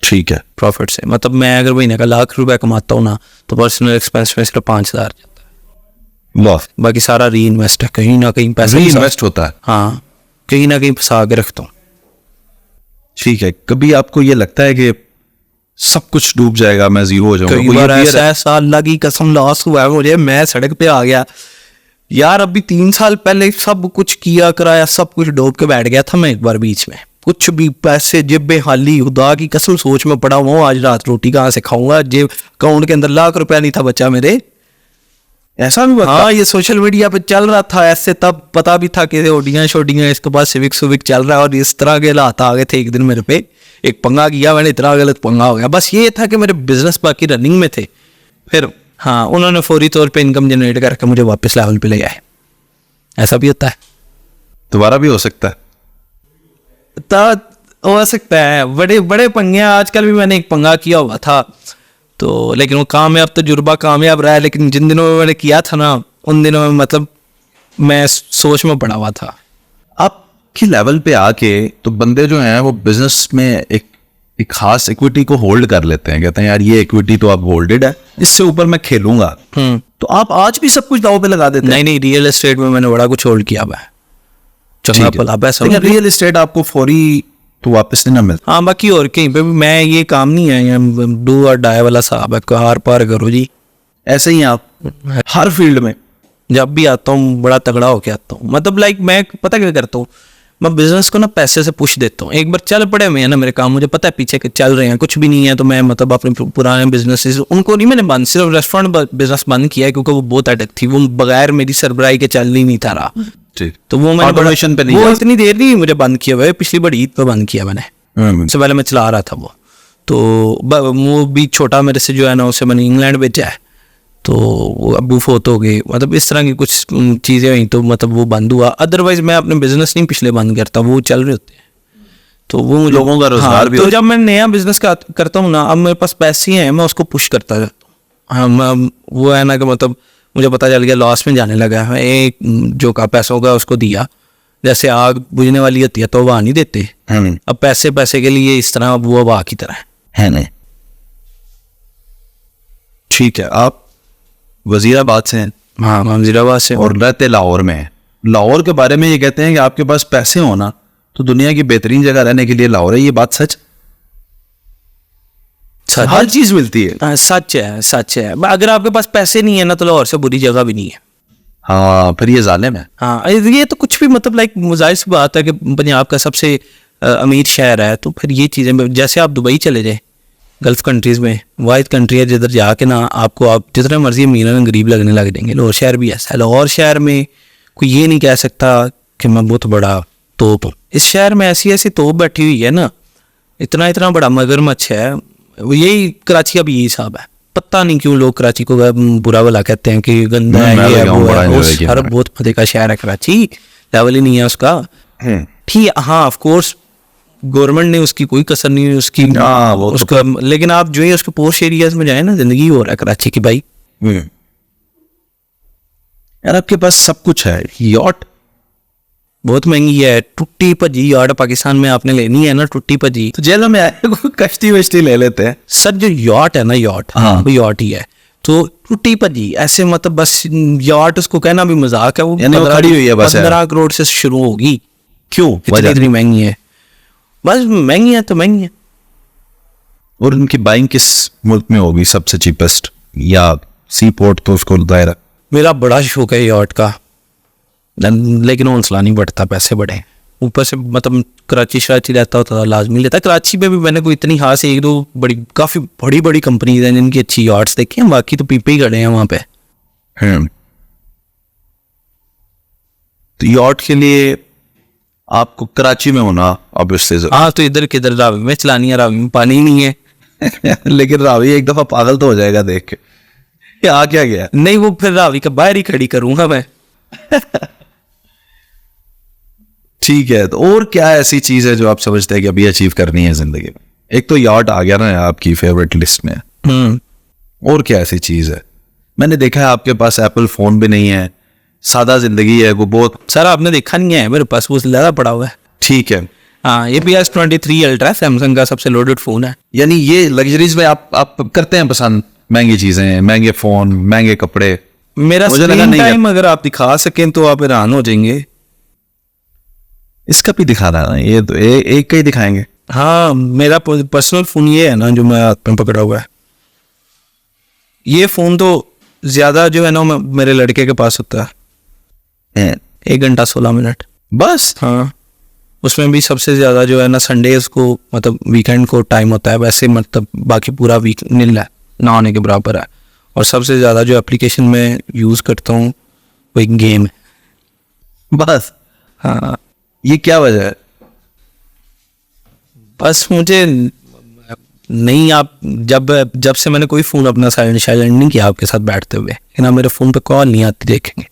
ठीक है। प्रॉफिट से मतलब मैं अगर महीने का 1,00,000 रुपया कमाता हूँ ना तो पर्सनल एक्सपेंस में सिर्फ 5,000 जाता है, लॉस, बाकी सारा री इन्वेस्ट है, कहीं ना कहीं पैसा इन्वेस्ट होता है। हाँ कहीं ना कहीं फंसा के रखता हूँ। ठीक है। कभी आपको ये लगता है कि सब कुछ डूब जाएगा, मैं जीरो हो जाऊंगा? कई बार ऐसा अल्लाह की कसम लॉस हुआ है मुझे, मैं सड़क पे आ गया यार, अभी 3 साल पहले सब कुछ किया कराया, सब कुछ डूब के बैठ गया था मैं एक बार बीच में, कुछ भी पैसे जेबें खाली, खुदा की कसम सोच में पड़ा हुआ आज रात रोटी कहाँ से खाऊंगा, जेब अकाउंट के अंदर 1,00,000 रुपया नहीं था बच्चा मेरे। ऐसा भी? हाँ ये सोशल मीडिया पे चल रहा था ऐसे, तब पता भी था कि ओडियां शोडियां, इसके बाद सिविक चल रहा है, और इस तरह के हालात आ गए थे एक दिन मेरे पे, एक पंगा किया मैंने, इतना गलत पंगा हो गया। बस ये था कि मेरे बिजनेस बाकी रनिंग में थे, फिर हाँ उन्होंने फौरी तौर पे इनकम जनरेट करके मुझे वापस लेवल पे ले आए। ऐसा भी होता है, दोबारा भी हो सकता है, हो सकता है, बड़े बड़े पंगे। आजकल भी मैंने एक पंगा किया हुआ था तो, लेकिन वो कामयाब, तजुर्बा कामयाब रहा है, लेकिन जिन दिनों में मैंने किया था ना उन दिनों में मतलब मैं सोच में पड़ा हुआ था। आपकी लेवल पे आके तो बंदे जो हैं वो बिजनेस में एक एक खास इक्विटी को होल्ड कर लेते हैं, कहते हैं यार ये इक्विटी तो अब होल्डेड है, इससे ऊपर मैं खेलूंगा, तो आप आज भी सब कुछ दाव पे लगा देते हैं? नहीं, रियल एस्टेट में मैंने बड़ा कुछ होल्ड किया हुआ है, चंगा भला पैसा। रियल एस्टेट आपको फौरी तो वापस नहीं ना मिलता। हाँ, बाकी और कहीं पे भी मैं ये काम नहीं है, डू और डाई वाला साहब है, हार पार करो जी। ऐसे ही आप हर फील्ड में जब भी आता हूँ बड़ा तगड़ा होके आता हूँ, मतलब लाइक मैं पता क्या करता हूँ, मैं बिजनेस को ना पैसे से पुश देता हूँ। एक बार चल पड़े हुए हैं ना मेरे काम, मुझे पता है पीछे के चल रहे हैं, कुछ भी नहीं है, तो मैं मतलब अपने पुराने बिजनेस उनको नहीं मैंने बंद, सिर्फ रेस्टोरेंट बिजनेस बंद किया है क्योंकि वो बहुत अटक थी, वो बगैर मेरी सरबराही के चल ही नहीं था रहा। तो वो मैंने ऑटोमेशन पे नहीं, वो इतनी देर नहीं मुझे बंद किया हुआ है, पिछली बड़ी ईद पे बंद किया मैंने, उससे पहले मैं चला रहा था वो। तो वो भी छोटा मेरे से जो है ना, उसे मैंने इंग्लैंड भेजा है, तो वो अबू फोत हो गए, मतलब इस तरह की कुछ चीज़ें हुई, तो मतलब वो बंद हुआ। अदरवाइज मैं अपने बिजनेस नहीं पिछले बंद करता, वो चल रहे होते हैं, तो वो लोगों का रोजगार भी तो जब मैं नया बिजनेस करता हूँ ना, अब मेरे पास पैसे हैं, मैं उसको पुश करता जाता हूँ। हाँ, वो है ना कि मतलब मुझे पता चल गया लॉस में जाने लगा है, एक जो का पैसा होगा उसको दिया, जैसे आग बुझने वाली होती है तो हवा नहीं देते, अब पैसे के लिए इस तरह वो हवा की तरह है नहीं। ठीक है, आप वजीराबाद से हैं? हाँ, वजीराबाद से। और रहते लाहौर में हैं। लाहौर के बारे में ये कहते हैं कि आपके पास पैसे हो ना तो दुनिया की बेहतरीन जगह रहने के लिए लाहौर है, ये बात सच? हर चीज मिलती है। सच है, सच है। अगर आपके पास पैसे नहीं है ना तो लाहौर से बुरी जगह भी नहीं है। हाँ, फिर ये जालिम है। हाँ, ये तो कुछ भी मतलब लाइक जाहिर सी बात है कि पंजाब का सबसे अमीर शहर है, तो फिर ये चीज़ें, जैसे आप दुबई चले जाए, गल्फ कंट्रीज़ में वाइड कंट्री है जिधर जाके ना आपको आप जितने मर्जी अमीर हैं गरीब लगने लग जाएंगे। लाहौर शहर भी ऐसा है। लाहौर शहर में कोई ये नहीं कह सकता कि मैं बहुत बड़ा तोप हूँ। इस शहर में ऐसी ऐसी तोप बैठी हुई है ना, इतना इतना बड़ा मगरमच्छ है। यही कराची का भी यही हिसाब है। पता नहीं क्यों लोग कराची को बुरा भला कहते हैं कि गंदा है, ये है, वो है। हर बहुत मजे का शहर है कराची, लेवल ही नहीं है उसका। ठीक है, हाँ ऑफ कोर्स गवर्नमेंट ने उसकी कोई कसर नहीं है उसकी, वो उसका तो लेकिन आप जो है उसके पोश एरियाज में जाए ना, जिंदगी हो रहा है कराची की भाई। यार आपके पास सब कुछ है, यॉट बहुत महंगी है, टुट्टी भजी यार्ड पाकिस्तान में आपने लेनी है ना, टुट्टी भजी तो जेलों में आए कश्ती वश्ती ले लेते हैं। सर जो यॉट है ना, यॉट वो यॉट ही है, तो टुट्टी भजी ऐसे मतलब बस यॉट उसको कहना भी मजाक है। वो खड़ी हुई है बस 15 करोड़ से शुरू होगी। क्यों इतनी महंगी है? बस महंगी है तो महंगी है। और उनकी बाइंग किस मुल्क में होगी सबसे चीपेस्ट, या सी पोर्ट तो उसको दायरा? मेरा बड़ा शौक है यॉट का, लेकिन हौसला नहीं बढ़ता, पैसे बढ़े ऊपर से। मतलब कराची शराची रहता होता लाजमी लेता। कराची में भी मैंने कोई इतनी खास एक दो बड़ी काफ़ी बड़ी बड़ी कंपनीज हैं जिनकी अच्छी यॉट्स देखी हैं, बाकी तो पीपे ही खड़े हैं वहाँ पे। तो यॉट के लिए आपको कराची में होना ऑब्वियसली। हाँ, तो इधर किधर रावी में चलानी है, रावी में पानी ही नहीं है। लेकिन रावी एक दफा पागल तो हो जाएगा देख के, क्या क्या गया। नहीं, वो फिर रावी का बाहर ही खड़ी करूंगा मैं। ठीक है, तो और क्या ऐसी चीज है जो आप समझते हैं कि अभी अचीव करनी है जिंदगी में? एक तो यॉट आ गया ना आपकी फेवरेट लिस्ट में, और क्या ऐसी चीज है? मैंने देखा है आपके पास एप्पल फोन भी नहीं है, सादा जिंदगी है वो बहुत। सर आपने देखा नहीं है, मेरे पास वो ज्यादा पड़ा हुआ है। ठीक है, हाँ, ये भी S23 अल्ट्रा सैमसंग का सबसे लोडेड फोन है। यानी ये लग्जरीज में आप करते हैं पसंद, महंगी चीजें, महंगे फोन, महंगे कपड़े। मेरा स्क्रीन टाइम अगर आप दिखा सकें तो आप हैरान हो जाएंगे। इसका भी दिखा रहा है, ये तो एक का ही दिखाएंगे। हाँ, मेरा पर्सनल फोन ये है ना जो मैं हाथ में पकड़ा हुआ है। ये फोन तो ज्यादा जो है ना मेरे लड़के के पास होता है 1 घंटा 16 मिनट बस। हाँ, उसमें भी सबसे ज्यादा जो है ना संडेज को, मतलब वीकेंड को टाइम होता है। वैसे मतलब बाकी पूरा वीक नील है, ना होने के बराबर है। और सबसे ज्यादा जो एप्लीकेशन में यूज करता हूँ वो एक गेम है बस। हाँ, ये क्या वजह है? बस मुझे नहीं, आप जब से मैंने कोई फ़ोन अपना साइलेंट नहीं किया आपके साथ बैठते हुए, लेकिन मेरे फ़ोन पे कॉल नहीं आती देखेंगे।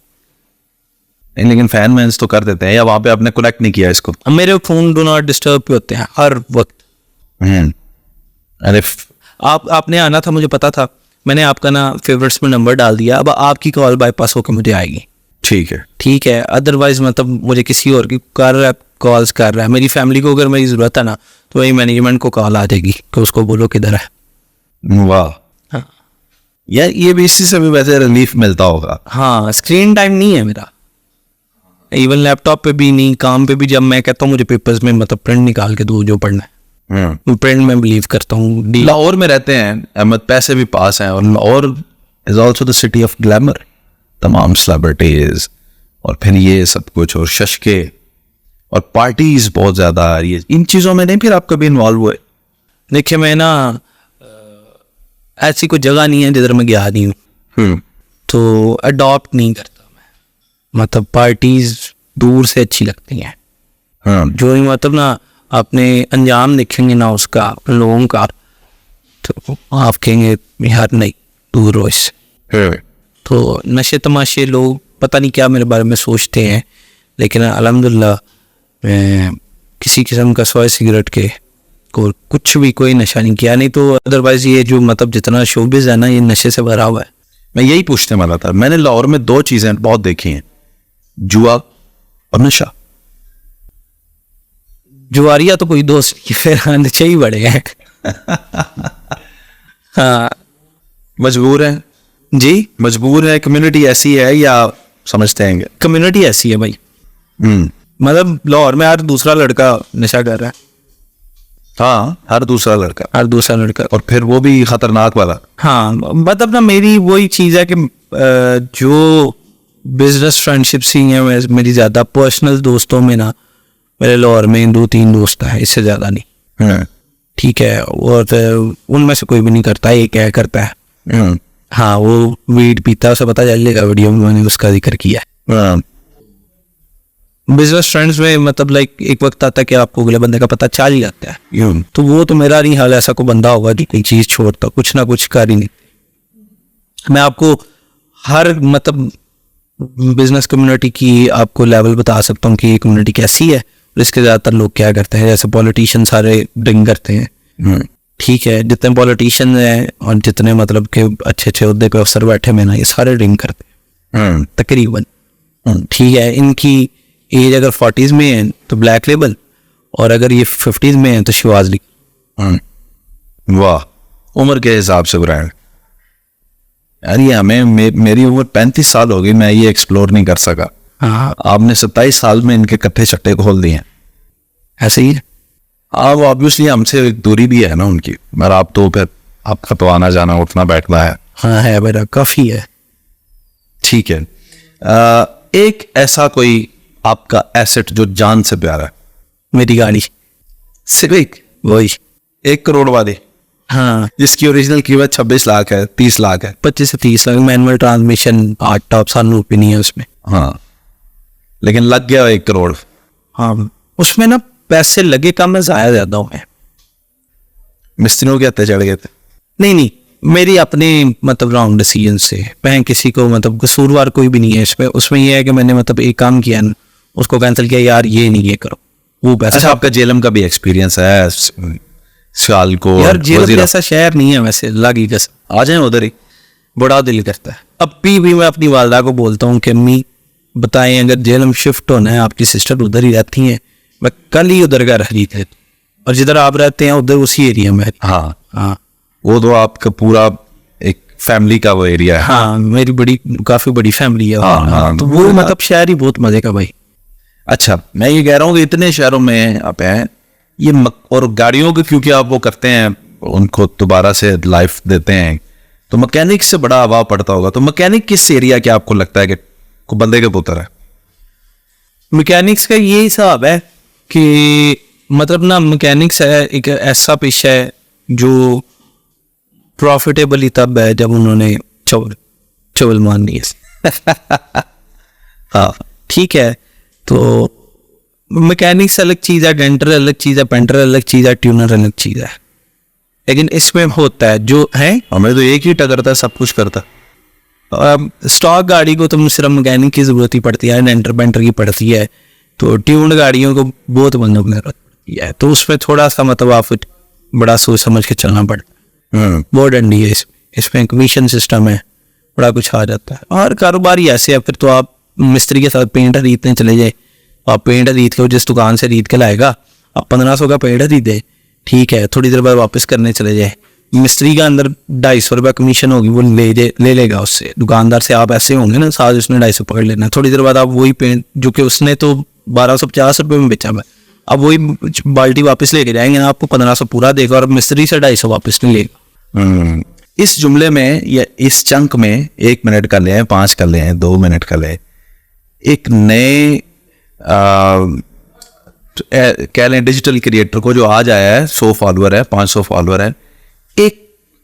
नहीं, लेकिन फैन मैंस तो कर देते हैं, या वहाँ पे आपने कनेक्ट नहीं किया इसको? मेरे फ़ोन डू नॉट डिस्टर्ब पे होते हैं हर वक्त। अरे आपने आना था, मुझे पता था, मैंने आपका ना फेवरेट्स में नंबर डाल दिया। अब आपकी कॉल बाईपास होकर मुझे आएगी। ठीक है। अदरवाइज मतलब मुझे किसी और की कॉल्स कर रहा है, मेरी फैमिली को अगर मेरी ज़रूरत है ना तो वही मैनेजमेंट को कॉल आ जाएगी कि उसको बोलो किधर है। वाह, हाँ यार ये भी, इसी से भी वैसे रिलीफ मिलता होगा। हाँ, स्क्रीन टाइम नहीं है मेरा, इवन लैपटॉप पे भी नहीं, काम पे भी। जब मैं कहता हूँ मुझे पेपर्स में मतलब प्रिंट निकाल के दो जो पढ़ना है, प्रिंट में बिलीव करता हूँ। लाहौर में रहते हैं अहमद, पैसे भी पास हैं, और Lahore is also the city of glamour, तमाम सेलिब्रिटीज और फिर ये सब कुछ और शशके और पार्टीज बहुत ज्यादा आ रही है। इन चीजों में नहीं फिर आप कभी इन्वॉल्व हुए? देखिए मैं ना ऐसी कोई जगह नहीं है जिधर मैं गया नहीं हूँ, तो अडॉप्ट नहीं करता मैं। मतलब पार्टीज दूर से अच्छी लगती हैं, जो ही मतलब ना आपने अंजाम देखेंगे ना उसका उन लोगों का, तो आप कहेंगे यार नहीं, दूर रहो इससे। तो नशे तमाशे लोग पता नहीं क्या मेरे बारे में सोचते हैं, लेकिन अल्हम्दुलिल्लाह मैं किसी किस्म का सवाए सिगरेट के को कुछ भी कोई नशा नहीं किया। नहीं तो अदरवाइज ये जो मतलब जितना शोबिज़ है ना, ये नशे से भरा हुआ है। मैं यही पूछने वाला था। मैंने लाहौर में दो चीजें बहुत देखी हैं, जुआ और नशा। जुआरिया तो कोई दोस्त नहीं, फिर नशे ही बड़े हैं। हाँ मजबूर है जी, मजबूर है, कम्युनिटी ऐसी है या समझते हैं? कम्युनिटी ऐसी है भाई। मतलब लाहौर में हर दूसरा लड़का नशा कर रहा है, हाँ, हर दूसरा लड़का, हर दूसरा लड़का, और फिर वो भी खतरनाक वाला। हाँ मतलब ना मेरी वही चीज़ है कि जो बिजनेस फ्रेंडशिप्स ही हैं मेरी, ज़्यादा पर्सनल दोस्तों में ना मेरे लाहौर में 2-3 दोस्त हैं, इससे ज़्यादा नहीं। ठीक है, और उनमें से कोई भी नहीं करता, एक क्या करता है। हाँ, वो वीड पीता है, उसे पता चलेगा, वीडियो में मैंने उसका जिक्र किया है। बिजनेस फ्रेंड्स में मतलब लाइक एक वक्त आता है कि आपको अगले बंदे का पता चल ही जाता है, तो वो तो मेरा नहीं हाल। ऐसा कोई बंदा होगा जो कोई चीज़ छोड़ता कुछ ना कुछ कर ही नहीं। मैं आपको हर मतलब बिजनेस कम्युनिटी की आपको लेवल बता सकता हूँ कि ये कम्युनिटी कैसी है और इसके ज़्यादातर लोग क्या करते हैं। जैसे पॉलिटिशियन सारे ड्रिंक करते हैं, ठीक है, जितने पॉलिटिशियन हैं और जितने मतलब के अच्छे अच्छे उहदे पे अफसर बैठे हुए ना, ये सारे ड्रिंक करते हैं तकरीबन। ठीक है, इनकी एज अगर 40s में है तो ब्लैक लेबल, और अगर ये 50s में है तो शिवाज ली। वाह, उम्र के हिसाब से ब्रांड। यार ये हमें मेरी उम्र 35 साल हो गई, मैं ये एक्सप्लोर नहीं कर सका। हाँ, आपने 27 साल में इनके कट्ठे छट्टे खोल दिए हैं। ऐसे ही है। अब ऑब्वियसली हमसे एक दूरी भी है ना उनकी, मगर आप तो फिर आपका तो आना जाना उठना बैठना है। हाँ है मेरा, काफ़ी है। ठीक है, एक ऐसा कोई आपका एसेट जो जान से प्यारा है? मेरी गाड़ी सिविक, वही 1 करोड़ वाली, हाँ, जिसकी ओरिजिनल कीमत 26 लाख है, 30 लाख है। 25 से 30 lakh, manual transmission, 8 top sunroof भी नहीं है उसमें। हाँ, लेकिन लग गया 1 करोड़। हाँ, उसमें ना पैसे लगे कम, मैं ज़ाया ज़्यादा हूँ। मिस्त्रियों के हत्थे चढ़ गए थे? नहीं, मेरी अपने मतलब रॉन्ग डिसीजन से, मैं किसी को मतलब कसूरवार कोई भी नहीं है इसमें। उसमें यह है कि मैंने मतलब एक काम किया ना, उसको कैंसिल किया, यार ये नहीं, ये करो, वो पैसा। अच्छा, आपका जेलम का भी एक्सपीरियंस है साल को? यार जेल जैसा शहर नहीं है वैसे, लागी कसम। आ जाए उधर ही, बड़ा दिल करता है। अब भी मैं अपनी वालदा को बोलता हूँ कि अम्मी बताएं, अगर जेलम शिफ्ट होना है, आपकी सिस्टर उधर ही रहती हैं, मैं कल ही उधर का खरीद है, और जिधर आप रहते हैं उधर उसी एरिया में। हाँ हाँ, वो तो आपका पूरा एक फैमिली का वो एरिया है। हाँ, मेरी बड़ी काफ़ी बड़ी फैमिली है। हाँ, तो वो मतलब शहर ही बहुत मजे का भाई। अच्छा, मैं ये कह रहा हूँ कि इतने शहरों में आप हैं ये और गाड़ियों के क्योंकि आप वो करते हैं, उनको दोबारा से लाइफ देते हैं, तो मैकेनिक से बड़ा अभाव पड़ता होगा। तो मैकेनिक किस एरिया के आपको लगता है कि को बंदे के पुत्र है? मैकेनिक्स का ये हिसाब है कि मतलब ना मैकेनिक्स है एक ऐसा पेशा है जो प्रॉफिटेबल ही तब है जब उन्होंने चवल मारनी है। हाँ, ठीक है, तो मैकेनिक्स अलग चीज़ है, डेंटर अलग चीज़ है, पेंटर अलग चीज़ है, ट्यूनर अलग चीज़ है। लेकिन इसमें होता है जो है, हमें तो एक ही टकरता है, सब कुछ करता। स्टॉक गाड़ी को तो सिर्फ मैकेनिक की ज़रूरत ही पड़ती है, डेंटर पेंटर की पड़ती है, तो ट्यून्ड गाड़ियों को बहुत बंदों की ज़रूरत पड़ती है। तो उसमें थोड़ा सा मतलब आप बड़ा सोच समझ के चलना पड़ता है। बहुत डंडी है इसमें कमीशन सिस्टम है, बड़ा कुछ आ जाता है। और कारोबार ही ऐसे है, फिर तो आप मिस्त्री के साथ पेंट खरीदने चले जाए, आप पेंट खरीद के जिस दुकान से खरीद के लाएगा, आप 1500 का पेंट खरीदे, ठीक है, थोड़ी देर बाद वापस करने चले जाए, मिस्त्री का अंदर 250 रुपये कमीशन होगी, वो ले लेगा उससे। दुकानदार से आप ऐसे होंगे ना, साथ उसने 250 पकड़ लेना, थोड़ी देर बाद आप वही पेंट जो कि उसने तो 1250 रुपये में बेचा हुआ है, अब वही बाल्टी वापस लेके जाएंगे ना, आपको 1500 पूरा देगा और मिस्त्री से 250 वापस नहीं लेगा। इस जुमले में या इस चंक में 1 मिनट का लें, 5 का लें, 2 मिनट का लें, एक नए कह लें डिजिटल क्रिएटर को जो आज आया है, 100 फॉलोअर है, 500 फॉलोअर है, एक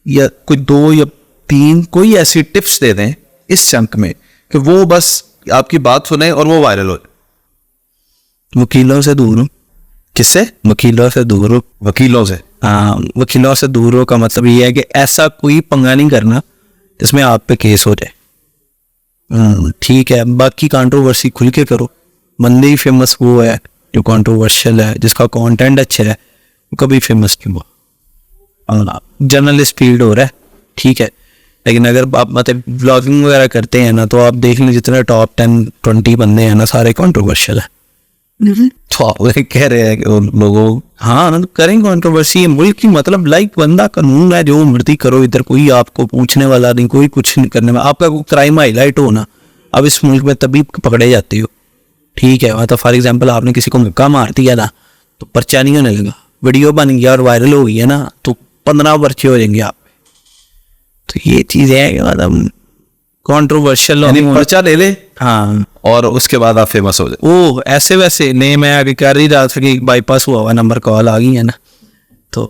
या कोई 2 या 3 कोई ऐसी टिप्स दे दें इस चंक में कि वो बस आपकी बात सुने और वो वायरल हो। वकीलों से दूर हो। किससे? वकीलों से दूर हो। वकीलों से? हाँ, वकीलों से दूर हो का मतलब ये है कि ऐसा कोई पंगा नहीं करना जिसमें आप पे केस हो जाए। ठीक है, बाकी कंट्रोवर्सी खुल के करो। बंदे ही फेमस वो है जो कंट्रोवर्शियल है, जिसका कंटेंट अच्छा है, वो कभी फेमस नहीं हुआ। जर्नलिस्ट फील्ड हो रहा है, ठीक है, लेकिन अगर आप मतलब ब्लॉगिंग वगैरह करते हैं ना, तो आप देख लें जितने टॉप 10-20 बंदे हैं ना, सारे कंट्रोवर्शियल है। तो आप कह रहे हैं कि उन लोगों हाँ ना, तो करें कंट्रोवर्सी। मुल्क की मतलब लाइक बंदा कानून है, जो मर्जी करो, इधर कोई आपको पूछने वाला नहीं, कोई कुछ नहीं करने वाला। आपका कोई क्राइम हाईलाइट हो ना, अब इस मुल्क में तभी पकड़े जाते हो, ठीक है। मतलब फॉर एग्जांपल आपने किसी को मुक्का मार दिया ना, तो पर्चा नहीं होने लगा, वीडियो बन गया और वायरल हो गई है ना, तो 15 पर्चे हो जाएंगे आप। तो ये चीज़ है कि मतलब कंट्रोवर्शियल पर्चा ले ले, हाँ, और उसके बाद आप फेमस हो जाए। ओ ऐसे वैसे नहीं, मैं आगे कर ही रहा था कि बाईपास हुआ हुआ नंबर कॉल आ गई है ना। तो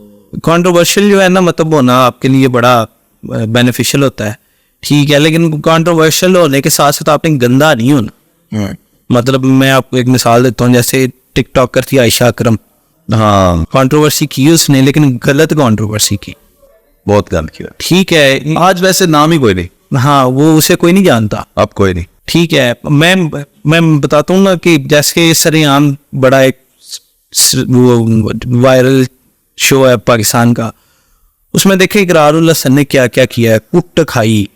कंट्रोवर्शियल जो है ना, मतलब होना आपके लिए बड़ा बेनिफिशियल होता है, ठीक है, लेकिन कंट्रोवर्शियल होने के साथ साथ आपने गंदा नहीं होना। मतलब मैं आपको एक मिसाल देता हूँ, जैसे टिकटॉकर थी आयशा अकरम, हाँ, कंट्रोवर्सी की उसने, लेकिन गलत कंट्रोवर्सी की, बहुत गलत किया, ठीक है। आज वैसे नाम ही कोई नहीं, हाँ, वो उसे कोई नहीं जानता, अब कोई नहीं, ठीक है। मैं बताता हूँ ना कि जैसे सरेआम बड़ा एक वो वायरल शो है पाकिस्तान का, उसमें देखे इकरारुल हसन ने क्या क्या किया है, कुट खाई,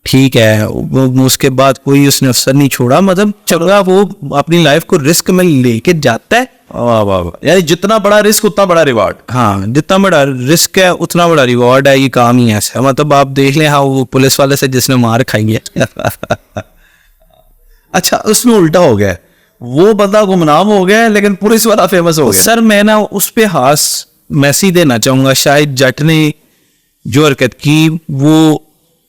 ठीक है, वो उसके बाद कोई उसने अफसर नहीं छोड़ा, मतलब चंगा वो अपनी लाइफ को रिस्क में लेके जाता है। वाह वाह वाह, यानी जितना बड़ा रिस्क उतना बड़ा रिवार्ड। हाँ, जितना बड़ा रिस्क है उतना बड़ा रिवॉर्ड है, ये काम ही ऐसा है। मतलब आप देख लें, हाँ, वो पुलिस वाले से जिसने मार खाई है अच्छा, उसमें उल्टा हो गया, वो बंदा गुमनाम हो गया लेकिन पुलिस वाला फेमस हो गया। सर मैं ना उस पे हास मैसेज देना चाहूंगा, शायद जट ने जो हरकत की, वो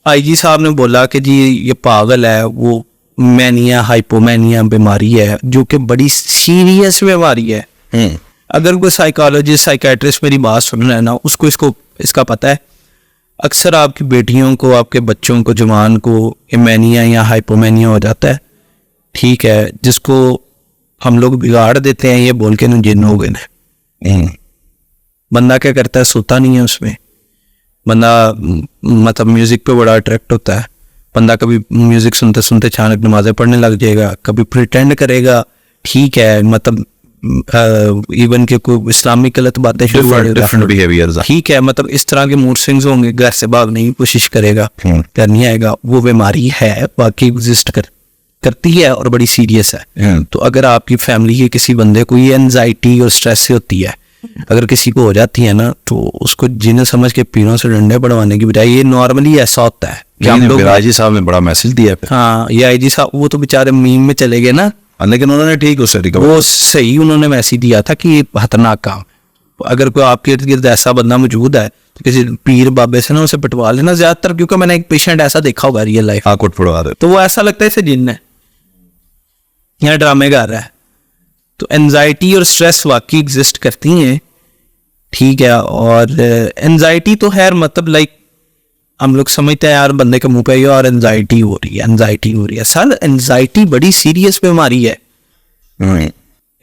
आईजी साहब ने बोला कि जी ये पागल है, वो मैनिया हाइपोमैनिया बीमारी है, जो कि बड़ी सीरियस बीमारी है। अगर कोई साइकोलॉजिस्ट साइकेट्रिस्ट मेरी बात सुन रहा है ना, उसको इसका पता है। अक्सर आपकी बेटियों को, आपके बच्चों को, जवान को मैनिया या हाइपोमैनिया हो जाता है, ठीक है, जिसको हम लोग बिगाड़ देते हैं ये बोल के ना जिन्न हो गए ना। बंदा क्या करता है, सोता नहीं है उसमें, बंदा मतलब म्यूजिक पे बड़ा अट्रैक्ट होता है, बंदा कभी म्यूजिक सुनते सुनते अचानक नमाजें पढ़ने लग जाएगा, कभी प्रिटेंड करेगा, ठीक है, मतलब इवन के कोई इस्लामिक गलत बातें डिफरेंट बिहेवियर्स, ठीक है, मतलब इस तरह के मूड स्विंग्स होंगे, घर से भागने की कोशिश करेगा, घर नहीं आएगा। वो बीमारी है, बाकी एग्जिस्ट करती है और बड़ी सीरियस है। तो अगर आपकी फैमिली के किसी बंदे को ये एंजाइटी और स्ट्रेस से होती है, अगर किसी को हो जाती है ना, तो उसको जिन्हें समझ के पीरों से डंडे पड़वाने की बजाय, ये नॉर्मली ऐसा होता है कि हम लोग, आईजी साहब ने बड़ा मैसेज दिया है। हाँ, ये आईजी साहब वो तो बेचारे मीम में चले गए ना, लेकिन उन्होंने ठीक उससे रिकवर, वो सही उन्होंने मैसेज दिया था कि ये खतरनाक काम। अगर कोई आपके इर्द गिर्द ऐसा बंदा मौजूद है तो किसी पीर बाबे से ना उसे पिटवा लेना ज्यादातर, क्योंकि मैंने एक पेशेंट ऐसा देखा होगा रियल लाइफ, आकुट पड़वा दे, तो वो ऐसा लगता है इसे जिन्न है या ड्रामे कर रहा है। तो एंजाइटी और स्ट्रेस वाकई एग्जिस्ट करती हैं, ठीक है, और एंजाइटी तो खैर मतलब लाइक हम लोग समझते हैं यार बंदे के मुंह पे और एंजाइटी हो रही है, एंजाइटी हो रही है। सर एंजाइटी बड़ी सीरियस बीमारी है।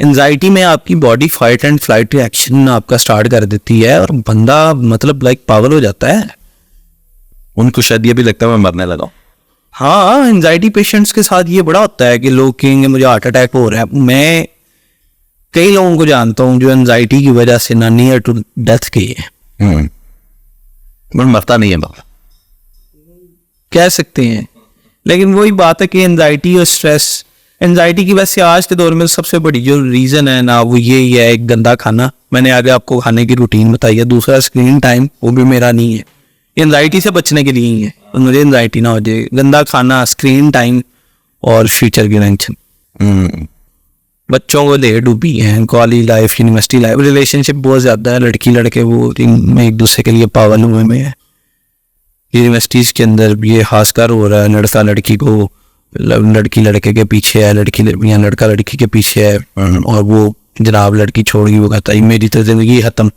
एंजाइटी में आपकी body fight and flight reaction आपका स्टार्ट कर देती है और बंदा मतलब लाइक पागल हो जाता है। उनको शायद ये भी लगता है मैं मरने लगा हूं। हाँ, एंजाइटी पेशेंट्स के साथ ये बड़ा होता है कि लोग कहेंगे मुझे हार्ट अटैक हो रहा है। मैं कई लोगों को जानता हूँ जो एंजाइटी की वजह से ना नियर टू डेथ गए हैं। पर मरता नहीं है बाबा, कह सकते हैं, लेकिन वही बात है कि एंजाइटी और स्ट्रेस एंजाइटी की वैसे आज के दौर में सबसे बड़ी जो रीज़न है ना वो यही है, एक गंदा खाना, मैंने आगे आपको खाने की रूटीन बताई है, दूसरा स्क्रीन टाइम, वो भी मेरा नहीं है, एंजाइटी से बचने के लिए ही है, तो मुझे एंजाइटी ना हो जाए। गंदा खाना, स्क्रीन टाइम और फ्यूचर की टेंशन। बच्चों को ले डूबी हैं, college life, university life, relationship बहुत ज़्यादा है, लड़की लड़के वो में एक दूसरे के लिए पागल हुए में है। यूनिवर्सिटीज़ के अंदर ये खासकर हो रहा है, लड़का लड़की को, लड़की लड़के के पीछे है, लड़की या लड़का लड़की के पीछे है, और वो जनाब लड़की छोड़ गई, वो कहता है मेरी तो जिंदगी खत्म,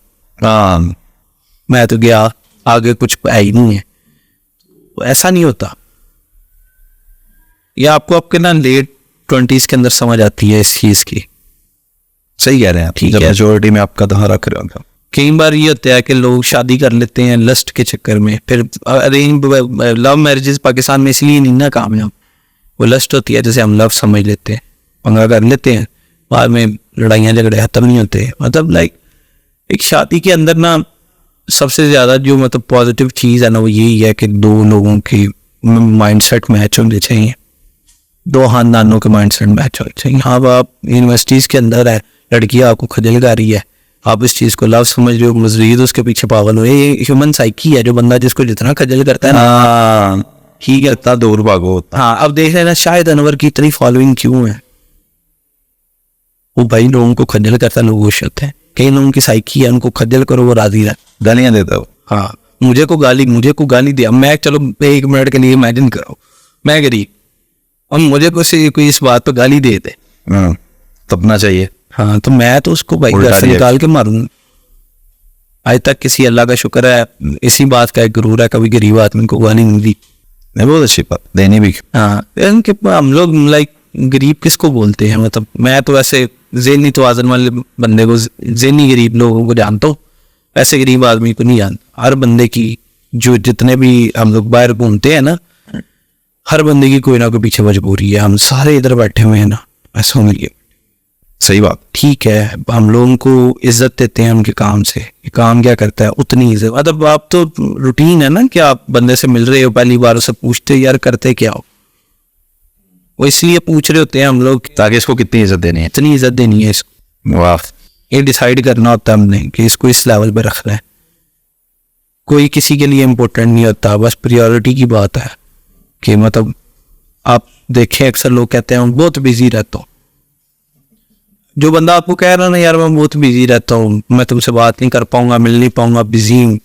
मैं तो गया, आगे कुछ है ही नहीं है। तो ऐसा नहीं होता, या आपको आपके ना लेट 20s के अंदर समझ आती है इस चीज़ की। सही कह रहे हैं, ठीक जब है। मेजोरिटी में आपका दहारा करेगा। कई बार ये होता है कि लोग शादी कर लेते हैं लस्ट के चक्कर में, फिर अरेंज लव मैरिजेस पाकिस्तान में इसलिए नहीं ना कामयाब, वो लस्ट होती है जैसे हम लव समझ लेते हैं, पंगा कर लेते हैं, बाद में लड़ाइयाँ झगड़े खत्म नहीं होते। मतलब लाइक एक शादी के अंदर ना सबसे ज़्यादा जो मतलब पॉजिटिव चीज़ है ना वो यही है कि दो लोगों के माइंडसेट मैच होने चाहिए, दो खानदानों के माइंडसेट मैच होने चाहिए। हाँ, आप यूनिवर्सिटीज़ के अंदर है, लड़की आपको खजल कर रही है, आप इस चीज़ को लव समझ रहे हो, मज़ीद उसके पीछे पागल हो, ये ह्यूमन साइकी है, जो बंदा जिसको जितना खजल करता है ना, ठीक है, इतना दूर भागो। हाँ। अब देख लेना शायद अनवर की इतनी फॉलोइंग क्यों है, वो भाई लोगों को खजल करता, लोग खुश होते हैं। कई लोगों की साइकी है, उनको खजल करो वो राजी रहे, गालियाँ देता हो। हाँ, मुझे को गाली दिया, मैं चलो 1 मिनट के लिए इमेजिन करो मैं गरीब और मुझे कोई इस बात पर गाली दे दे, तबना चाहिए। हाँ, तो मैं तो उसको भाई घर से निकाल के मारूंगा। आज तक किसी अल्लाह का शुक्र है, इसी बात का एक गुरूर है, कभी गरीब आदमी को गाली नहीं दी। बहुत अच्छी बात, देनी भी। हाँ, इनके हम लोग लाइक गरीब किसको बोलते हैं, मतलब मैं तो ऐसे ज़हनी तवाज़ुन वाले बंदे को, ज़हनी गरीब लोगों को जानता हूँ, ऐसे गरीब आदमी को नहीं जानता। हर बंदे की, जो जितने भी हम लोग बाहर घूमते हैं ना, हर बंदे की कोई ना कोई पीछे मजबूरी है। हम सारे इधर बैठे हुए हैं ना, ऐसा होने लगे। सही बात। ठीक है, हम लोगों को इज्जत देते हैं उनके काम से, ये काम क्या करता है उतनी इज्जत। मतलब आप तो रूटीन है ना कि आप बंदे से मिल रहे हो, पहली बार उससे पूछते यार करते क्या हो, वो इसलिए पूछ रहे होते हैं हम लोग ताकि इसको कितनी इज्जत देनी है। इतनी इज्जत देनी है इसको। वाह। ये डिसाइड करना होता है हमने कि इसको इस लेवल पे रखना है। कोई किसी के लिए इम्पोर्टेंट नहीं होता, बस प्रायोरिटी की बात है कि मतलब आप देखें अक्सर लोग कहते हैं मैं बहुत बिजी रहता हूँ। जो बंदा आपको कह रहा है ना यार मैं बहुत बिजी रहता हूँ, मैं तुमसे बात नहीं कर पाऊंगा, मिल नहीं पाऊंगा, बिजी हूँ,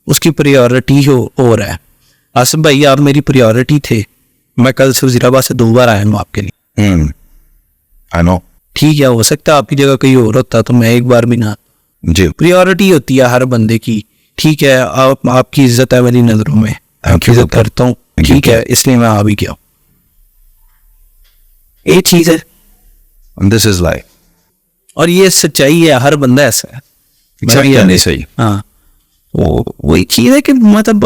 उसकी प्रायोरिटी हो रहा है। आसिफ भाई आप मेरी प्रायोरिटी थे, मैं कल से वजीराबाद से 2 बार आया हूँ आपके लिए। I know. ठीक है, हो सकता है आपकी जगह कोई और होता तो मैं 1 बार भी ना। जी। प्रायोरिटी होती है हर बंदे की। ठीक है, आपकी इज्जत है मेरी नजरों में, इज्जत करता हूँ, ठीक है, इसलिए मैं आ भी गया। ये चीज है, दिस इज लाइफ, और ये सच्चाई है, हर बंदा ऐसा है। नहीं सही। हाँ, वही चीज है कि मतलब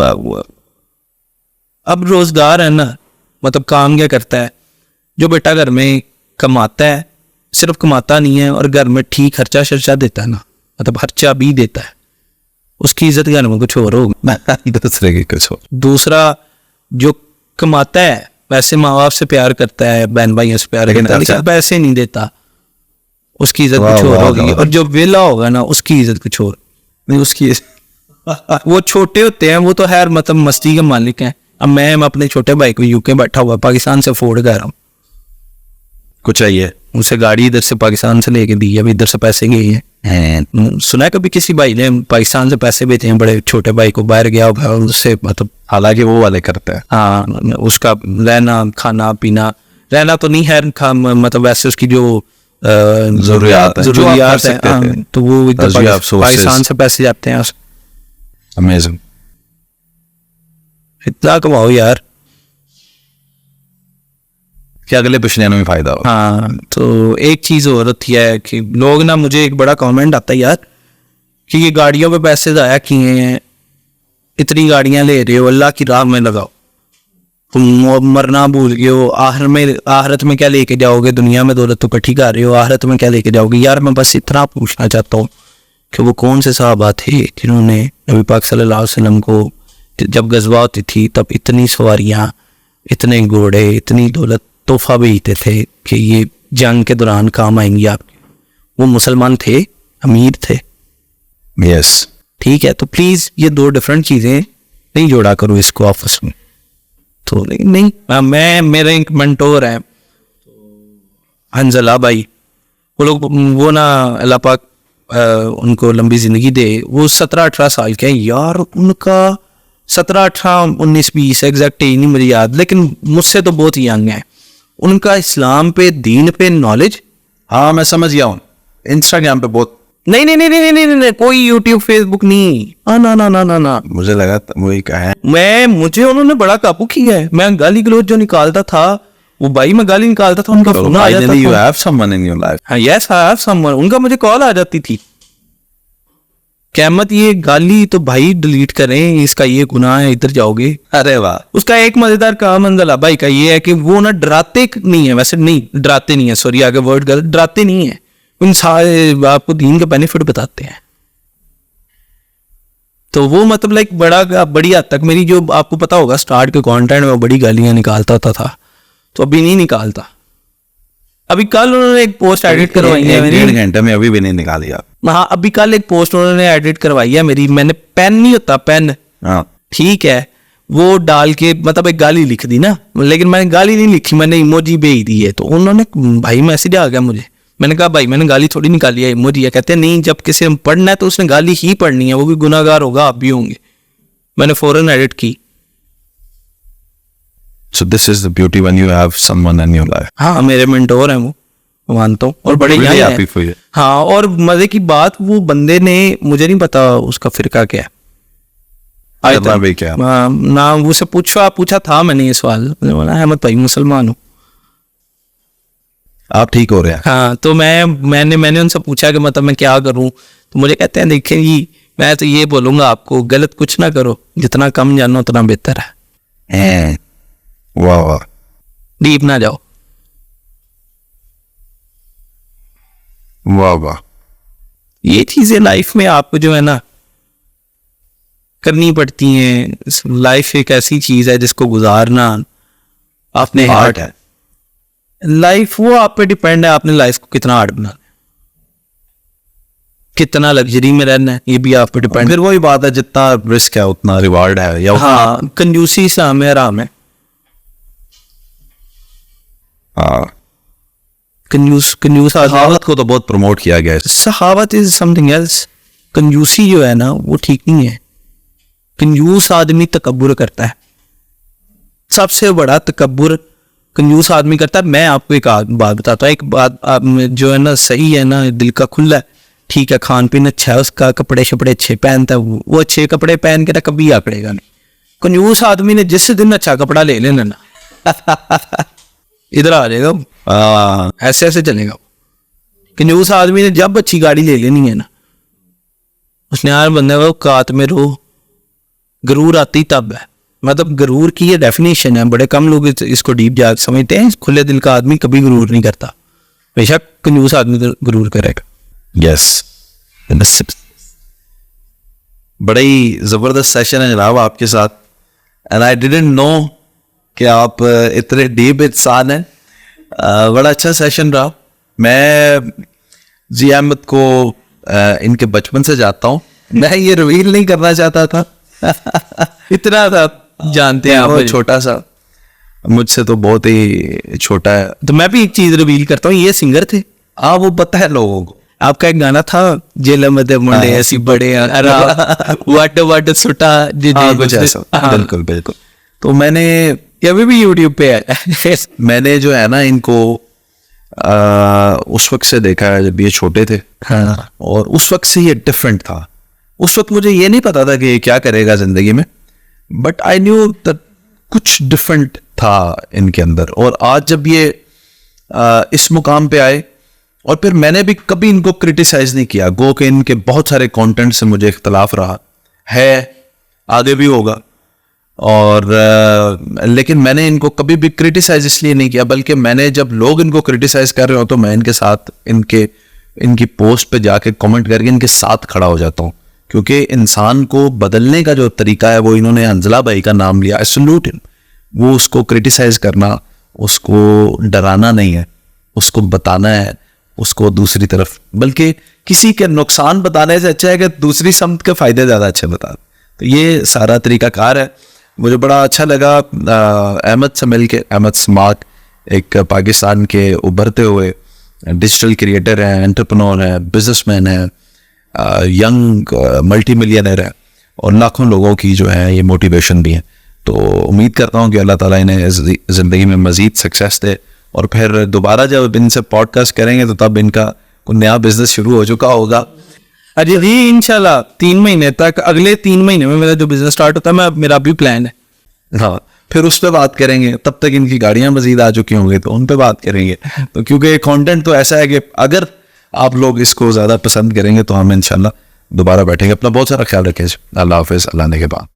अब रोजगार है ना, मतलब काम क्या करता है, जो बेटा घर में कमाता है, सिर्फ कमाता नहीं है और घर में ठीक खर्चा शर्चा देता है ना, मतलब खर्चा भी देता है, उसकी इज्जत घर में कुछ और होगा। दूसरे की कुछ हो। दूसरा जो कमाता है वैसे माँ बाप से प्यार करता है, बहन भाइयों से प्यार करता है, लेकिन पैसे नहीं देता, उसकी इज्जत कुछ और होगी। और जो वेला होगा ना उसकी इज्जत कुछ और नहीं, उसकी वो छोटे होते हैं, वो तो खैर मतलब मस्ती के मालिक हैं। अब मैं अपने छोटे भाई को यूके बैठा हुआ पाकिस्तान से अफोर्ड कर रहा हूँ, कुछ चाहिए उसे गाड़ी इधर से पाकिस्तान से लेके दी, अभी इधर से पैसे गए हैं। सुना है कभी किसी भाई ने पाकिस्तान से पैसे भेजे हैं बड़े छोटे भाई को, बाहर गया होगा उससे, मतलब हालांकि वो वाले करते हैं। हाँ, उसका रहना खाना पीना, रहना तो नहीं है, मतलब वैसे उसकी जो जरूरियात है, तो वो इधर पाकिस्तान से पैसे जाते हैं। अमेजिंग। इतना कमाओ यार कि अगले पिछले में फायदा हो। हाँ, तो एक चीज और होती है कि लोग ना, मुझे एक बड़ा कमेंट आता है यार कि ये गाड़ियों पे पैसे ज़ाया किए हैं, इतनी गाड़ियां ले रहे हो, अल्लाह की राह में लगाओ, तुम मरना भूल गए हो, आखिरत में क्या लेके जाओगे, दुनिया में दौलत तो इकट्ठी कर रहे हो, आखिरत में क्या लेके जाओगे। यार मैं बस इतना पूछना चाहता हूँ कि वो कौन से सहाबा थे जिन्होंने नबी पाक सल्लल्लाहु अलैहि वसल्लम को जब गज़वा होती थी तब इतनी सवारियाँ, इतने घोड़े, इतनी दौलत तोहफा भेजते थे, कि ये जंग के दौरान काम आएंगी आपके, वो मुसलमान थे, अमीर थे, यस, ठीक है, तो प्लीज ये दो डिफरेंट चीजें नहीं जोड़ा करो इसको आपस में। तो नहीं मैं, मेरे एक मेंटोर है हंजला भाई, वो लोग, वो ना अल्लाह पाक उनको लंबी जिंदगी दे, वो 17-18 साल के हैं यार, उनका 17-18 19-20 एग्जैक्ट ही नहीं मुझे याद, लेकिन मुझसे तो बहुत यंग है। उनका इस्लाम पे, दीन पे नॉलेज, हाँ मैं समझ गया हूँ, इंस्टाग्राम पे बहुत, नहीं नहीं नहीं नहीं नहीं नहीं, कोई यूट्यूब फेसबुक नहीं, ना ना ना ना ना, मुझे लगा वही कहा है। मुझे उन्होंने बड़ा काबू किया है। मैं गाली गलौज जो निकालता था, वो भाई मैं गाली निकालता था, उनका फोन आ जाता You था। have someone in your life. हाँ, yes, I have someone, उनका मुझे कॉल आ जाती थी, कहमत ये गाली तो भाई डिलीट करें, इसका ये गुनाह है, इधर जाओगे। अरे वाह, उसका एक मजेदार काम अंजला भाई का ये है कि वो ना डराते नहीं है, वैसे नहीं डराते नहीं है, सॉरी आगे वर्ड गलत, डराते नहीं है, उन सारे आपको दीन का बेनिफिट बताते हैं। तो वो मतलब लाइक बड़ी हद तक मेरी, जो आपको पता होगा स्टार्ट के कंटेंट में बड़ी गालियां निकालता होता था, तो अभी नहीं निकालता। अभी कल उन्होंने एक पोस्ट एडिट करवाई है मेरी, 1.5 घंटे में अभी भी नहीं निकाली आप। हाँ अभी कल एक पोस्ट उन्होंने एडिट करवाई है मेरी, मैंने पेन नहीं होता पेन, हाँ ठीक है, वो डाल के मतलब एक गाली लिख दी ना, लेकिन मैंने गाली नहीं लिखी, मैंने इमोजी भेज दी है। तो उन्होंने भाई मैसेज आ गया मुझे, मैंने कहा भाई मैंने गाली थोड़ी निकाली है, इमोजी है। कहते हैं नहीं, जब किसी ने पढ़ना है तो उसने गाली ही पढ़नी है, वो भी गुनाहगार होगा, आप भी होंगे। मैंने फौरन एडिट की। So this is the beauty when you have someone in your life. हाँ मेरे मेंटोर हैं वो, मानता हूँ, और बड़े Really यहाँ happy हैं। for you. हाँ, और मजे की बात, वो बंदे ने, मुझे नहीं पता उसका फिरका क्या है, आज करना तक। भी क्या? हाँ, ना उससे पूछा था मैंने ये सवाल, मैंने बोला अहमद भाई मुसलमान हूँ। आप ठीक हो रहे हैं? हाँ, तो मैंने उनसे पूछा कि मतलब मैं क्या करूं, तो मुझे कहते हैं देखें जी, मैं तो ये बोलूंगा आपको, गलत कुछ ना करो, जितना कम जानो उतना बेहतर है। वाह वाह, डीप ना जाओ। वाह वाह, ये चीजें लाइफ में आपको जो है ना करनी पड़ती हैं। लाइफ एक ऐसी चीज है जिसको गुजारना आपने आर्ट है। लाइफ वो आप पे डिपेंड है, आपने लाइफ को कितना हार्ड बनाना है, कितना लग्जरी में रहना है, ये भी आप पे डिपेंड। फिर वही बात है, जितना रिस्क है उतना रिवार्ड है, या हाँ, कंजूसी इस्लाम में हराम है। हाँ, कंजूस सखावत को तो बहुत प्रमोट किया गया है। सखावत इज समथिंग एल्स। कंजूसी जो है ना वो ठीक नहीं है। कंजूस आदमी तकब्बुर करता है, सबसे बड़ा तकब्बुर कंजूस आदमी करता है। मैं आपको एक बात बताता हूँ, एक बात जो है ना सही है ना, दिल का खुला है, ठीक है, खान पीन अच्छा है उसका, कपड़े शपड़े अच्छे पहनता है, वो अच्छे कपड़े पहन के ना कभी आकड़ेगा नहीं। कंजूस आदमी ने जिस दिन अच्छा कपड़ा ले लेना ना इधर आ जाएगा, ऐसे ऐसे चलेगा। कंजूस आदमी ने जब अच्छी गाड़ी ले लेनी है ना, उसने यार बंदे वो कात में रो, गरूर आती तब है। मतलब गरूर की ये डेफिनेशन है, बड़े कम लोग इसको डीप जाग समझते हैं। खुले दिल का आदमी कभी गरूर नहीं करता, बेशक कंजूस आदमी गरूर करेगा। यस, बड़ा ही जबरदस्त सेशन है जनाब आपके साथ, एंड आई डिडंट नो कि आप इतने डीप इंसान हैं। बड़ा अच्छा सेशन रहा। मैं जी अहमद को इनके बचपन से जानता हूँ, मैं ये रिवील नहीं करना चाहता था इतना था जानते हैं आप, बहुत छोटा सा, मुझसे तो बहुत ही छोटा है। तो मैं भी एक चीज रिवील करता हूँ, ये सिंगर थे। हाँ, वो पता है लोगों को। आपका एक गाना था, जेल में दे मुंडे ऐसी बड़े वट वट सुटा, कुछ ऐसा, बिल्कुल बिल्कुल। तो मैंने ये भी यूट्यूब पे है मैंने जो है ना इनको उस वक्त से देखा है जब ये छोटे थे। हाँ, और उस वक्त से ये डिफरेंट था। उस वक्त मुझे ये नहीं पता था कि ये क्या करेगा जिंदगी में, बट आई न्यू दैट कुछ डिफरेंट था इनके अंदर। और आज जब ये इस मुकाम पे आए, और फिर मैंने भी कभी इनको क्रिटिसाइज नहीं किया, गो के इनके बहुत सारे कंटेंट से मुझे इख्तलाफ रहा है, आगे भी होगा, और लेकिन मैंने इनको कभी भी क्रिटिसाइज इसलिए नहीं किया, बल्कि मैंने जब लोग इनको क्रिटिसाइज कर रहे हो तो मैं इनके साथ इनकी पोस्ट पे जाके कमेंट करके इनके साथ खड़ा हो जाता हूँ। क्योंकि इंसान को बदलने का जो तरीका है वो इन्होंने हंजला भाई का नाम लिया, आई सैल्यूट हिम। वो उसको क्रिटिसाइज करना, उसको डराना नहीं है, उसको बताना है उसको दूसरी तरफ, बल्कि किसी के नुकसान बताने से अच्छा है कि दूसरी समत के फायदे ज़्यादा अच्छे बता। तो ये सारा तरीकाकार है। मुझे बड़ा अच्छा लगा अहमद से मिल के। अहमद स्मार्ट एक पाकिस्तान के उभरते हुए डिजिटल क्रिएटर हैं, एंटरप्रेन्योर है, बिजनेसमैन है, यंग मल्टी मिलियनर है और लाखों लोगों की जो है ये मोटिवेशन भी है। तो उम्मीद करता हूँ कि अल्लाह ताला इन्हें ज़िंदगी में मज़ीद सक्सेस दे और फिर दोबारा जब इनसे पॉडकास्ट करेंगे तो तब इनका कोई नया बिजनेस शुरू हो चुका होगा। अरे जी इंशाल्लाह 3 महीने तक, अगले 3 महीने में मेरा जो बिजनेस स्टार्ट होता है, मेरा भी प्लान है। हाँ, फिर उस पर बात करेंगे। तब तक इनकी गाड़ियां मजीद आ चुकी होंगी तो उन पे बात करेंगे। तो क्योंकि कंटेंट तो ऐसा है कि अगर आप लोग इसको ज़्यादा पसंद करेंगे तो हम इंशाल्लाह दोबारा बैठेंगे। अपना बहुत सारा ख्याल रखें। अल्लाह हाफिज़, अल्लाह ने के बाद।